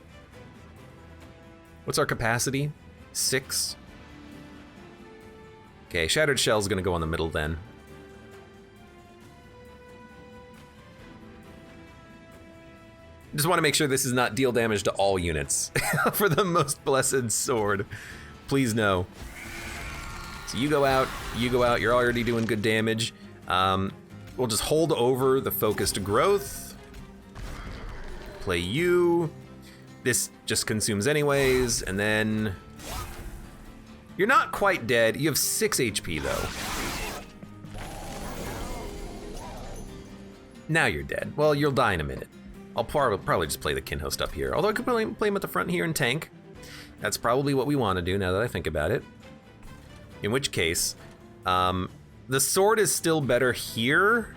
Speaker 1: What's our capacity? 6. Okay, Shattered Shell's gonna go on the middle then. Just want to make sure this is not deal damage to all units for the Most Blessed Sword. Please no. So you go out, you're already doing good damage. We'll just hold over the Focused Growth. Play you. This just consumes anyways, and then... You're not quite dead. You have 6 HP though. Now you're dead. Well, you'll die in a minute. I'll probably just play the Kinhost up here. Although I could play him at the front here and tank. That's probably what we want to do now that I think about it. In which case, the sword is still better here.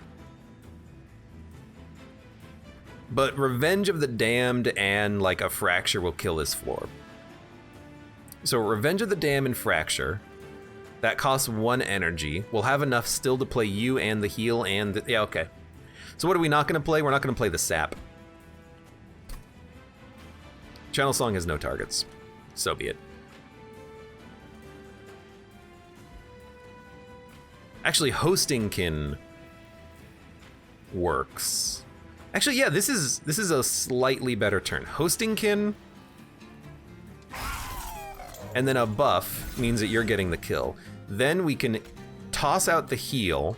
Speaker 1: But Revenge of the Damned and like a Fracture will kill this floor. So Revenge of the Damned and Fracture. That costs 1 energy. We'll have enough still to play you and the heal and the, yeah, okay. So what are we not gonna play? We're not gonna play the sap. Channel Song has no targets. So be it. Actually, Hosting Kin works. Actually, yeah, this is a slightly better turn. Hosting Kin, and then a buff means that you're getting the kill. Then we can toss out the heal,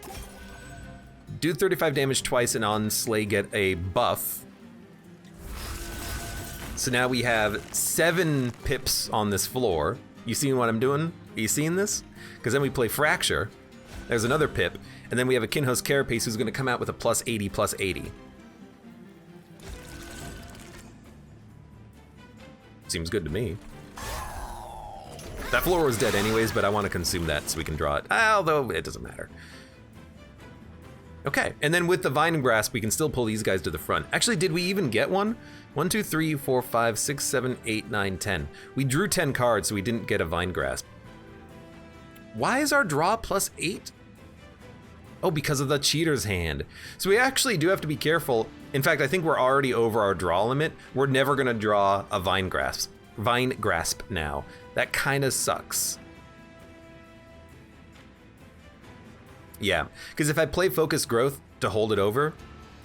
Speaker 1: do 35 damage twice, and on Slay get a buff. So now we have 7 pips on this floor. You seeing what I'm doing? Are you seeing this? Because then we play Fracture. There's another pip, and then we have a Kinhost Carapace who's going to come out with a +80, +80. Seems good to me. That floor was dead anyways, but I want to consume that so we can draw it. Although it doesn't matter. Okay, and then with the Vine Grasp, we can still pull these guys to the front. Actually, did we even get one? 1, 2, 3, 4, 5, 6, 7, 8, 9, 10. We drew 10 cards, so we didn't get a Vine Grasp. Why is our draw +8? Oh, because of the cheater's hand. So we actually do have to be careful. In fact, I think we're already over our draw limit. We're never gonna draw a Vine Grasp now. That kind of sucks. Yeah, because if I play Focus Growth to hold it over,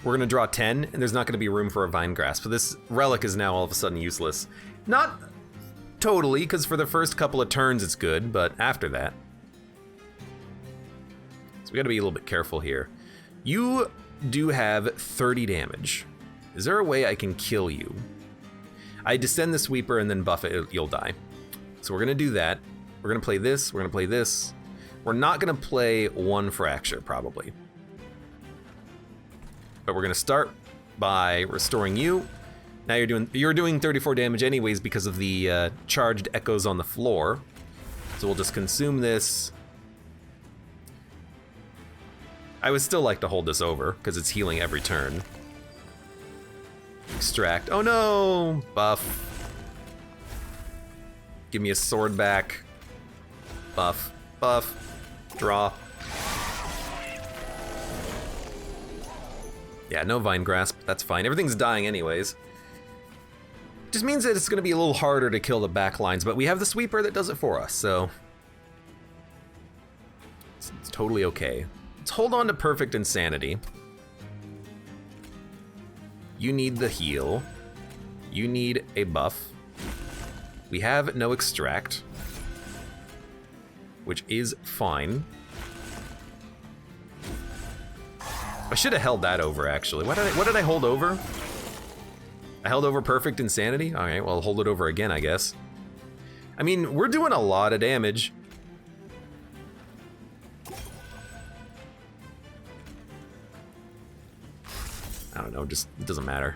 Speaker 1: we're gonna draw 10, and there's not gonna be room for a Vine Grasp. So this relic is now all of a sudden useless. Not totally, because for the first couple of turns it's good, but after that. So we gotta be a little bit careful here. You do have 30 damage. Is there a way I can kill you? I descend the Sweeper and then buff it, you'll die. So we're gonna do that. We're gonna play this, we're gonna play this. We're not gonna play 1 Fracture, probably. But we're gonna start by restoring you. Now you're doing 34 damage anyways because of the charged echoes on the floor. So we'll just consume this. I would still like to hold this over because it's healing every turn. Extract. Oh no! Buff. Give me a sword back. Buff. Buff. Draw. Yeah, no Vine Grasp. That's fine. Everything's dying anyways. Just means that it's going to be a little harder to kill the back lines, but we have the Sweeper that does it for us, so it's totally okay. Let's hold on to Perfect Insanity. You need the heal. You need a buff. We have no Extract, which is fine. I should have held that over, actually. What did I hold over? I held over Perfect Insanity? All right, well, I'll hold it over again, I guess. I mean, we're doing a lot of damage. I don't know, just, it doesn't matter.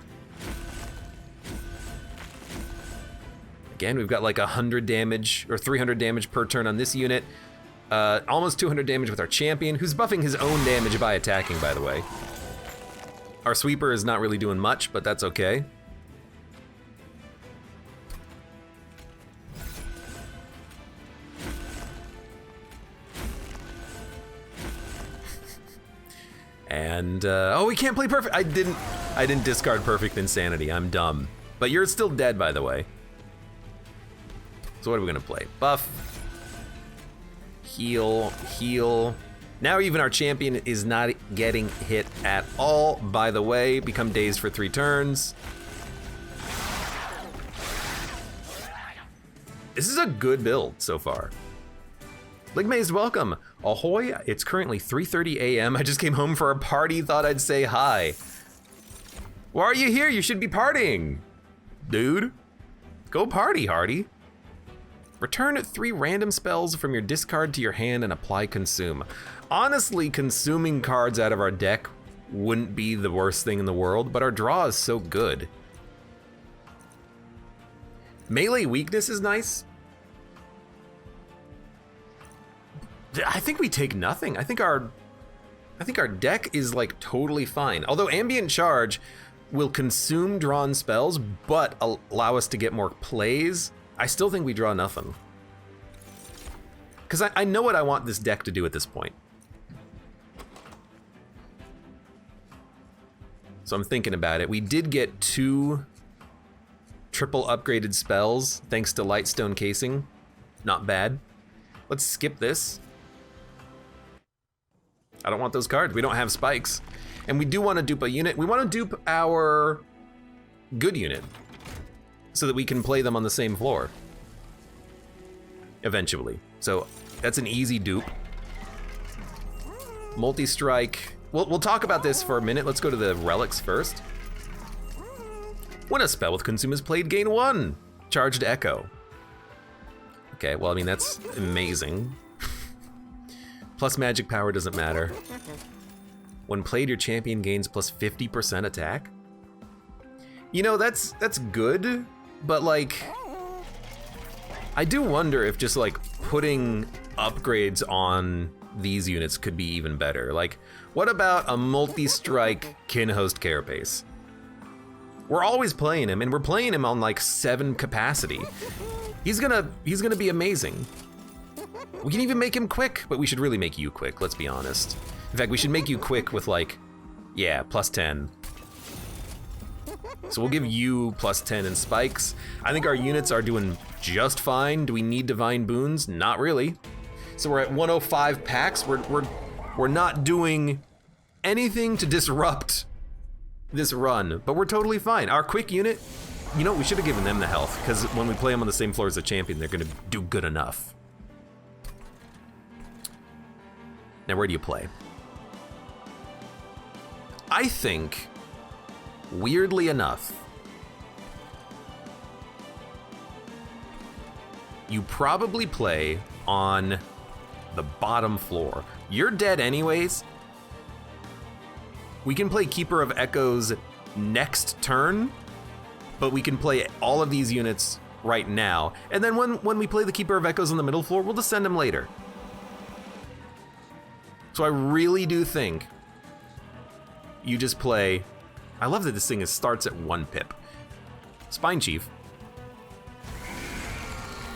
Speaker 1: Again, we've got like 100 damage, or 300 damage per turn on this unit. Almost 200 damage with our champion, who's buffing his own damage by attacking, by the way. Our Sweeper is not really doing much, but that's okay. And, oh, we can't play Perfect. I didn't discard Perfect Insanity. I'm dumb. But you're still dead, by the way. So what are we gonna play? Buff. Heal, heal. Now even our champion is not getting hit at all, by the way. Become dazed for 3 turns. This is a good build so far. Ligmaze, welcome. Ahoy, it's currently 3:30 a.m. I just came home for a party, thought I'd say hi. Why are you here? You should be partying. Dude, go party, Hardy. Return 3 random spells from your discard to your hand and apply Consume. Honestly, consuming cards out of our deck wouldn't be the worst thing in the world, but our draw is so good. Melee weakness is nice. I think we take nothing. I think our deck is like totally fine. Although Ambient Charge will consume drawn spells, but allow us to get more plays, I still think we draw nothing. Because I know what I want this deck to do at this point. So I'm thinking about it. We did get 2 triple upgraded spells thanks to Lightstone Casing. Not bad. Let's skip this. I don't want those cards. We don't have spikes. And we do want to dupe a unit. We want to dupe our good unit so that we can play them on the same floor eventually. So that's an easy dupe. Multi-strike. We'll talk about this for a minute. Let's go to the relics first. When a spell with consume is played, gain 1 charged echo. Okay, well, I mean, that's amazing. Plus magic power doesn't matter. When played, your champion gains plus 50% attack. You know, that's good, but like, I do wonder if just like putting upgrades on these units could be even better. Like, what about a multi-strike Kinhost Carapace? We're always playing him, and we're playing him on like 7 capacity. He's gonna be amazing. We can even make him quick, but we should really make you quick, let's be honest. In fact, we should make you quick with like, yeah, plus 10. So we'll give you plus 10 in spikes. I think our units are doing just fine. Do we need divine boons? Not really. So we're at 105 packs. We're not doing anything to disrupt this run, but we're totally fine. Our quick unit, you know, we should have given them the health, because when we play them on the same floor as the champion, they're gonna do good enough. Now, where do you play? I think, weirdly enough, you probably play on the bottom floor. You're dead anyways. We can play Keeper of Echoes next turn, but we can play all of these units right now. And then when we play the Keeper of Echoes on the middle floor, we'll just send them later. So I really do think you just play, I love that this thing starts at 1 pip. Spine Chief,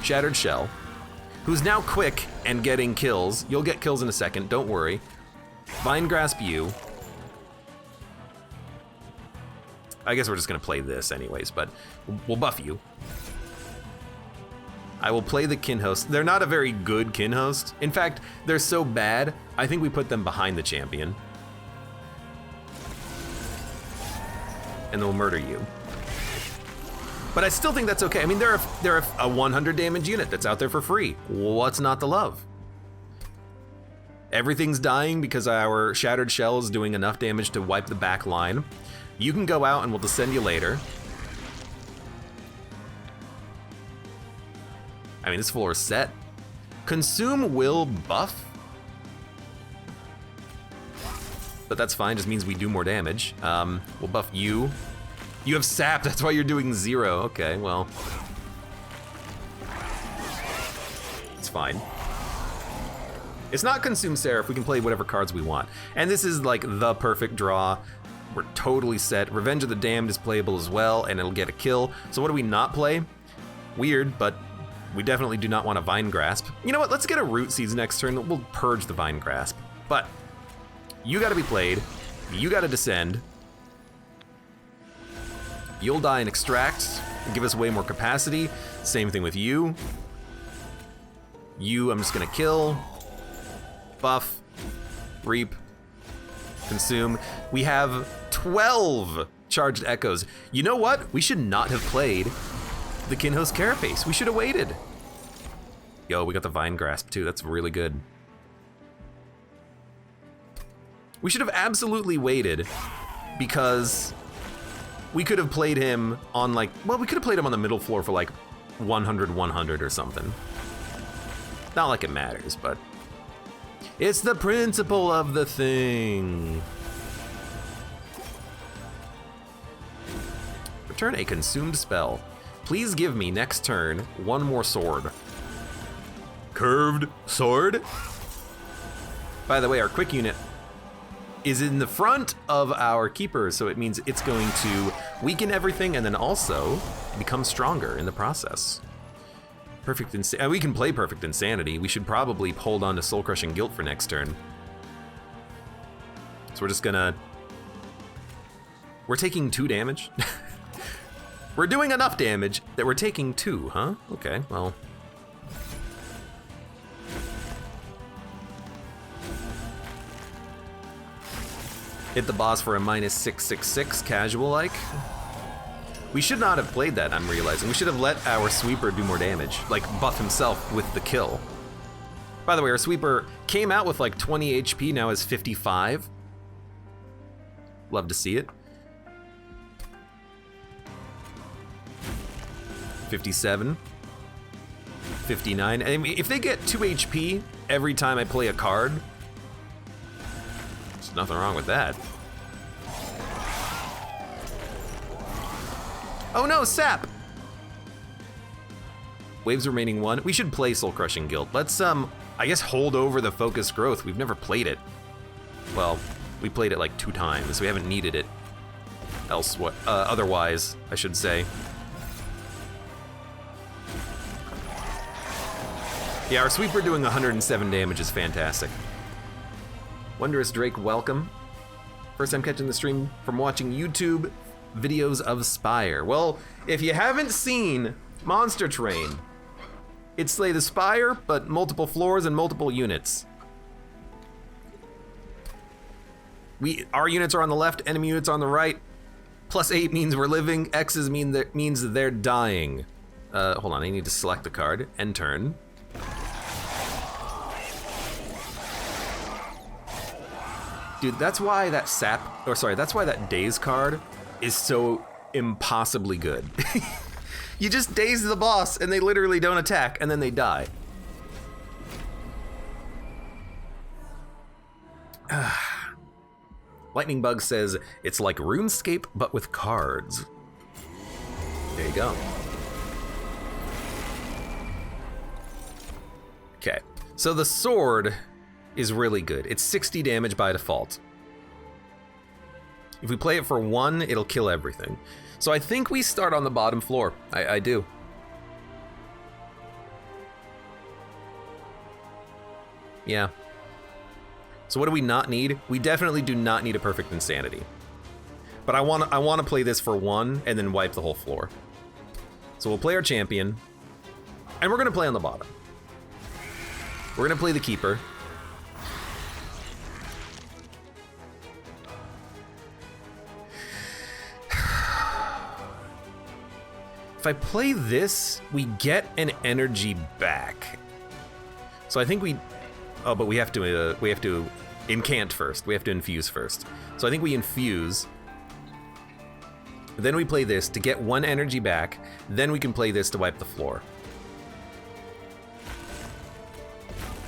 Speaker 1: Shattered Shell, who's now quick and getting kills. You'll get kills in a second, don't worry. Vine Grasp you. I guess we're just gonna play this anyways, but we'll buff you. I will play the Kinhost. They're not a very good Kinhost. In fact, they're so bad, I think we put them behind the champion. And they'll murder you. But I still think that's okay. I mean, they're a 100 damage unit that's out there for free. What's not to love? Everything's dying because our Shattered Shell is doing enough damage to wipe the back line. You can go out and we'll descend you later. I mean, this floor is set. Consume will buff. But that's fine, just means we do more damage. We'll buff you. You have sap, that's why you're doing 0. Okay, well. It's fine. It's not Consume Seraph, we can play whatever cards we want. And this is like the perfect draw. We're totally set. Revenge of the Damned is playable as well, and it'll get a kill. So what do we not play? Weird, but we definitely do not want a Vine Grasp. You know what, let's get a Root Seeds next turn. We'll purge the Vine Grasp. But you gotta be played. You gotta descend. You'll die and extract, give us way more capacity. Same thing with you. You, I'm just gonna kill. Buff, reap, consume. We have 12 charged echoes. You know what? We should not have played the Kinhost Carapace. We should have waited. Yo, we got the Vine Grasp too. That's really good. We should have absolutely waited because we could have played him on like, well, we could have played him on the middle floor for like 100 or something. Not like it matters, but it's the principle of the thing. turn a consumed spell. Please give me next turn one more sword. Curved sword? By the way, our quick unit is in the front of our keeper, so it means it's going to weaken everything and then also become stronger in the process. Perfect Insanity. We can play Perfect Insanity. We should probably hold on to Soul Crushing Guilt for next turn. So we're just gonna... We're taking 2 damage? We're doing enough damage that we're taking 2, huh? Okay, well... Hit the boss for a -666, casual-like. We should not have played that, I'm realizing. We should have let our sweeper do more damage, like buff himself with the kill. By the way, our sweeper came out with like 20 HP, now is 55. Love to see it. 57. 59. I mean, if they get 2 HP every time I play a card, there's nothing wrong with that. Oh no, sap! Waves remaining 1. We should play Soul Crushing Guild. Let's, I guess, hold over the Focus Growth. We've never played it. Well, we played it like 2 times. We haven't needed it otherwise, I should say. Yeah, our sweeper doing 107 damage is fantastic. Wondrous Drake, welcome. First time catching the stream from watching YouTube videos of Spire. Well, if you haven't seen Monster Train, it's Slay the Spire, but multiple floors and multiple units. Our units are on the left, enemy units on the right. +8 means we're living, X's means that they're dying. Hold on, I need to select the card, end turn. Dude, that's why that that's why that Daze card is so impossibly good. You just daze the boss and they literally don't attack and then they die. Lightning Bug says, it's like RuneScape, but with cards. There you go. Okay, so the sword is really good. It's 60 damage by default. If we play it for 1, it'll kill everything. So I think we start on the bottom floor. I do. Yeah. So what do we not need? We definitely do not need a Perfect Insanity. But I want to play this for 1 and then wipe the whole floor. So we'll play our champion, and we're gonna play on the bottom. We're gonna play the keeper. If I play this, we get an energy back. So I think but we have to incant first. We have to infuse first. So I think we infuse. Then we play this to get 1 energy back. Then we can play this to wipe the floor.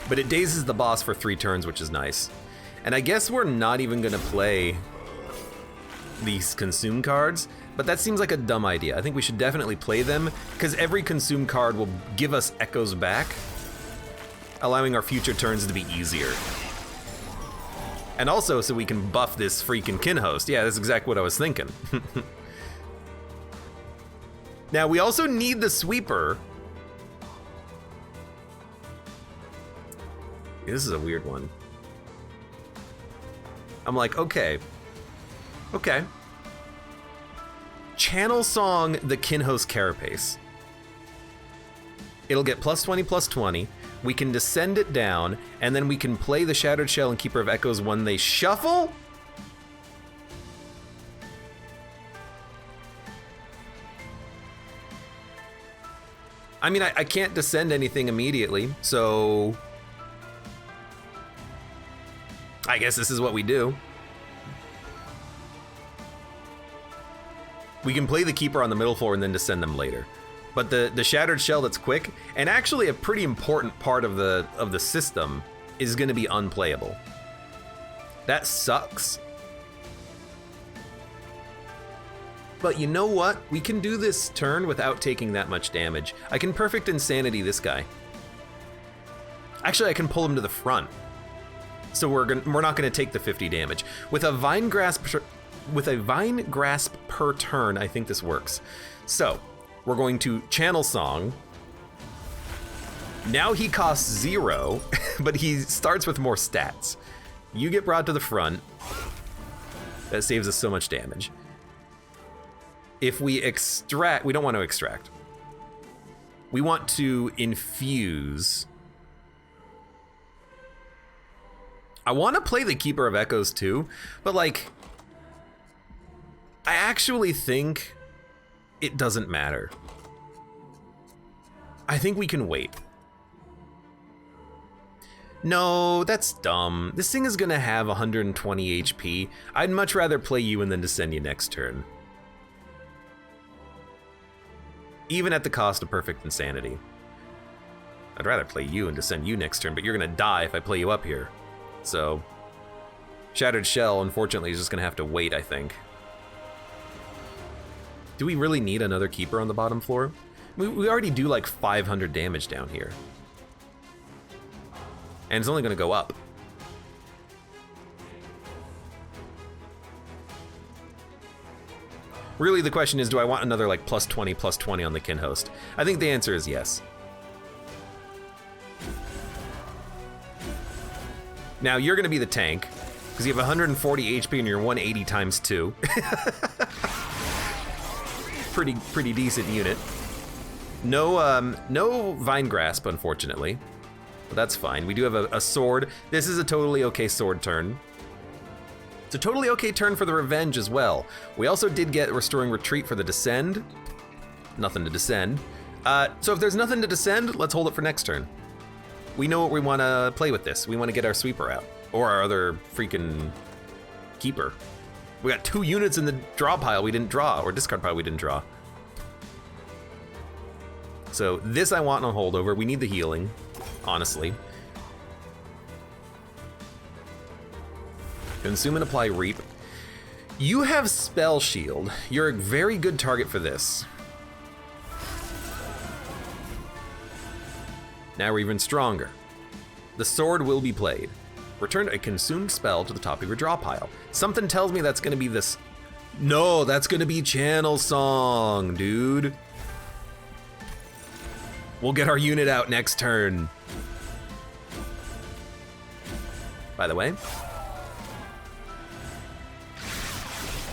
Speaker 1: But it dazes the boss for 3 turns, which is nice. And I guess we're not even gonna play these consume cards, but that seems like a dumb idea. I think we should definitely play them, because every consume card will give us echoes back, allowing our future turns to be easier. And also so we can buff this freaking Kinhost. Yeah, that's exactly what I was thinking. Now, we also need the sweeper. This is a weird one. I'm like, okay. Channel Song the Kinhost Carapace. It'll get +20, +20. We can descend it down, and then we can play the Shattered Shell and Keeper of Echoes when they shuffle? I mean, I can't descend anything immediately, so I guess this is what we do. We can play the Keeper on the middle floor and then descend them later. But the Shattered Shell that's quick, and actually a pretty important part of the system, is gonna be unplayable. That sucks. But you know what? We can do this turn without taking that much damage. I can perfect insanity this guy. Actually, I can pull him to the front. So we're not gonna take the 50 damage. With a vine grasp per turn, I think this works. So we're going to channel song. Now he costs 0, but he starts with more stats. You get brought to the front. That saves us so much damage. If we extract, we don't want to extract. We want to infuse. I want to play the Keeper of Echoes too, but like, I actually think it doesn't matter. I think we can wait. No, that's dumb. This thing is gonna have 120 HP. I'd much rather play you and then descend you next turn. Even at the cost of perfect insanity. I'd rather play you and descend you next turn, but you're gonna die if I play you up here. So, Shattered Shell, unfortunately, is just gonna have to wait, I think. Do we really need another Keeper on the bottom floor? We already do like 500 damage down here. And it's only gonna go up. Really, the question is, do I want another like plus 20 on the Kinhost? I think the answer is yes. Now you're gonna be the tank, because you have 140 HP and you're 180 times 2. Pretty decent unit. No Vine Grasp, unfortunately. But that's fine. We do have a sword. This is a totally okay sword turn. It's a totally okay turn for the Revenge as well. We also did get Restoring Retreat for the Descend. Nothing to descend. So if there's nothing to descend, let's hold it for next turn. We know what we want to play with this. We want to get our Sweeper out. Or our other freaking Keeper. We got 2 units in the draw pile we didn't draw, or discard pile we didn't draw. So this I want in a holdover. We need the healing, honestly. Consume and apply Reap. You have Spell Shield. You're a very good target for this. Now we're even stronger. The sword will be played. Return a consumed spell to the top of your draw pile. Something tells me that's gonna be this. No, that's gonna be Channel Song, dude. We'll get our unit out next turn. By the way,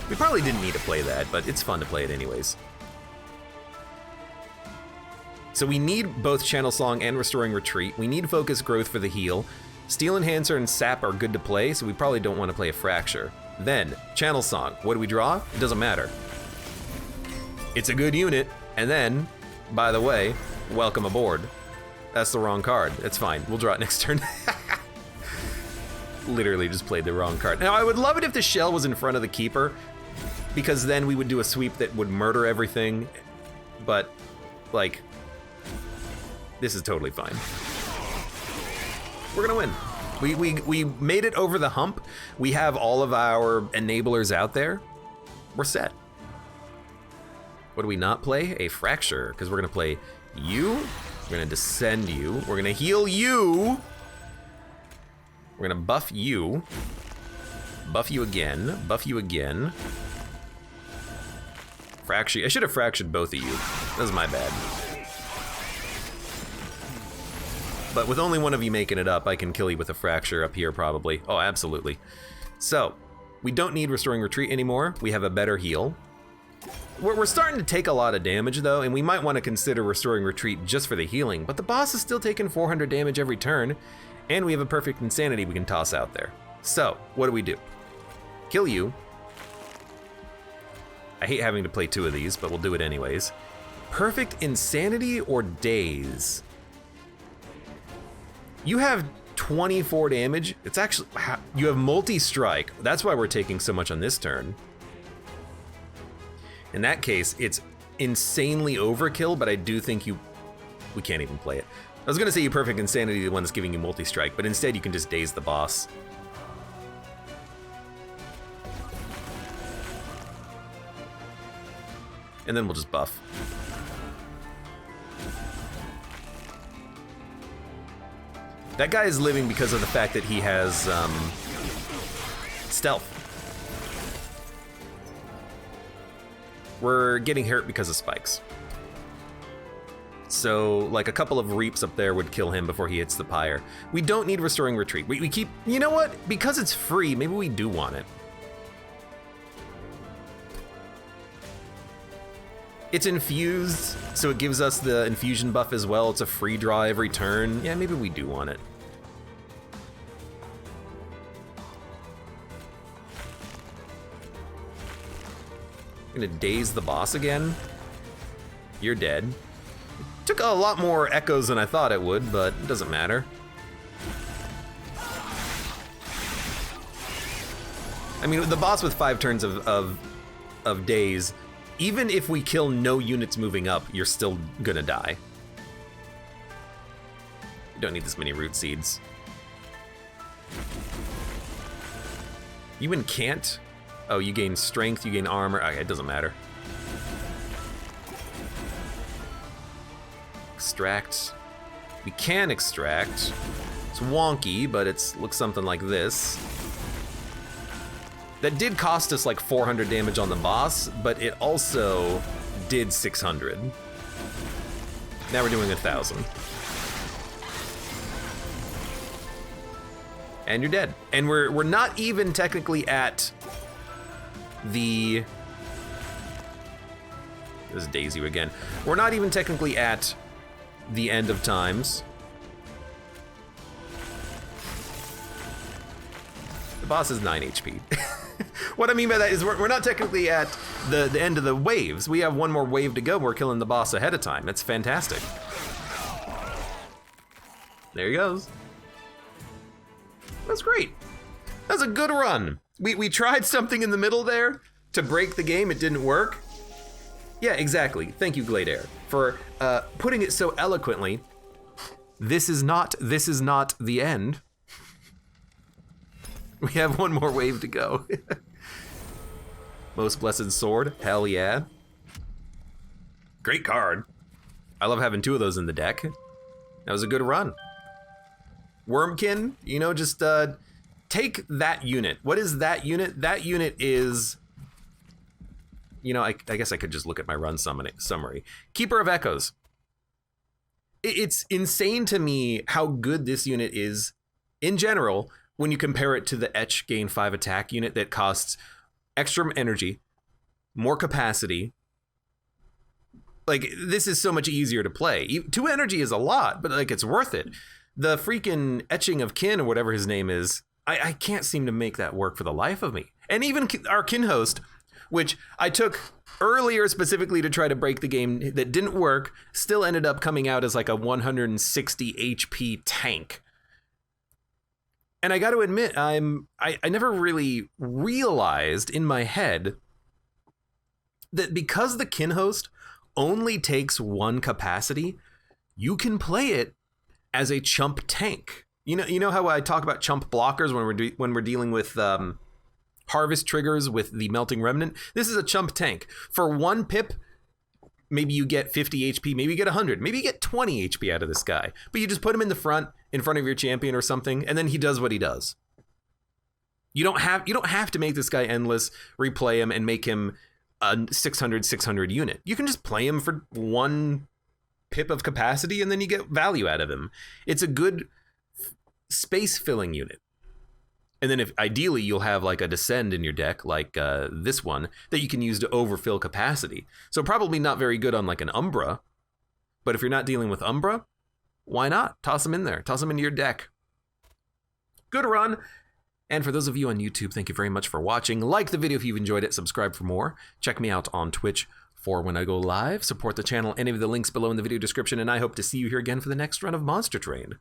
Speaker 1: we probably didn't need to play that, but it's fun to play it anyways. So we need both Channel Song and Restoring Retreat. We need Focus Growth for the heal. Steel Enhancer and Sap are good to play, so we probably don't want to play a Fracture. Then, Channel Song. What do we draw? It doesn't matter. It's a good unit. And then, by the way, welcome aboard. That's the wrong card. It's fine. We'll draw it next turn. Literally just played the wrong card. Now, I would love it if the shell was in front of the Keeper, because then we would do a sweep that would murder everything. But, like, this is totally fine. We're gonna win. We made it over the hump. We have all of our enablers out there. We're set. What do we not play? A Fracture, because we're gonna play you. We're gonna descend you. We're gonna heal you. We're gonna buff you. Buff you again. Buff you again. Fracture. I should have fractured both of you. That was my bad. But with only one of you making it up, I can kill you with a Fracture up here probably. Oh, absolutely. So, we don't need Restoring Retreat anymore. We have a better heal. We're starting to take a lot of damage though, and we might want to consider Restoring Retreat just for the healing, but the boss is still taking 400 damage every turn, and we have a Perfect Insanity we can toss out there. So, what do? Kill you. I hate having to play 2 of these, but we'll do it anyways. Perfect Insanity or Daze? You have 24 damage. It's actually, you have multi-strike. That's why we're taking so much on this turn. In that case, it's insanely overkill, but I do think we can't even play it. I was gonna say you Perfect Insanity, the one that's giving you multi-strike, but instead you can just daze the boss. and then we'll just buff. That guy is living because of the fact that he has stealth. We're getting hurt because of spikes. So, like, a couple of reaps up there would kill him before he hits the pyre. We don't need Restoring Retreat. We keep... You know what? Because it's free, maybe we do want it. It's infused, so it gives us the infusion buff as well. It's a free draw every turn. Yeah, maybe we do want it. I'm gonna daze the boss again. You're dead. Took a lot more echoes than I thought it would, but it doesn't matter. I mean, the boss with 5 turns of daze, even if we kill no units moving up, you're still gonna die. You don't need this many root seeds. You can't? Oh, you gain strength, you gain armor. Okay, it doesn't matter. Extract. We can extract. It's wonky, but it looks something like this. That did cost us like 400 damage on the boss, but it also did 600. Now we're doing 1,000. And you're dead. And we're not even technically at the... This is Daisy again. We're not even technically at the end of times. The boss is 9 HP. What I mean by that is we're not technically at the end of the waves. We have one more wave to go. We're killing the boss ahead of time. That's fantastic. There he goes. That's great. That's a good run. We tried something in the middle there to break the game. It didn't work. Yeah, exactly. Thank you, Gladair, for putting it so eloquently. This is not the end. We have one more wave to go. Most Blessed Sword, hell yeah. Great card. I love having 2 of those in the deck. That was a good run. Wormkin, you know, just take that unit. What is that unit? That unit is... You know, I guess I could just look at my run summary. Keeper of Echoes. It's insane to me how good this unit is in general when you compare it to the Etch gain 5 attack unit that costs extra energy, more capacity. Like, this is so much easier to play. 2 energy is a lot, but like, it's worth it. The freaking Etching of Kin, or whatever his name is, I can't seem to make that work for the life of me. And even our Kinhost, which I took earlier specifically to try to break the game that didn't work, still ended up coming out as like a 160 HP tank. And I got to admit, I never really realized in my head that because the Kinhost only takes 1 capacity, you can play it as a chump tank. You know how I talk about chump blockers when we're dealing with harvest triggers with the Melting Remnant? This is a chump tank. For 1 pip, maybe you get 50 HP, maybe you get 100, maybe you get 20 HP out of this guy. But you just put him in the front, in front of your champion or something, and then he does what he does. You don't have to make this guy endless, replay him, and make him a 600 unit. You can just play him for 1 pip of capacity, and then you get value out of him. It's a good space filling unit. And then if ideally you'll have like a Descend in your deck, like this one, that you can use to overfill capacity. So probably not very good on like an Umbra, but if you're not dealing with Umbra, why not? Toss them in there, toss them into your deck. Good run. And for those of you on YouTube, thank you very much for watching. Like the video if you've enjoyed it, subscribe for more. Check me out on Twitch for when I go live. Support the channel, any of the links below in the video description, and I hope to see you here again for the next run of Monster Train.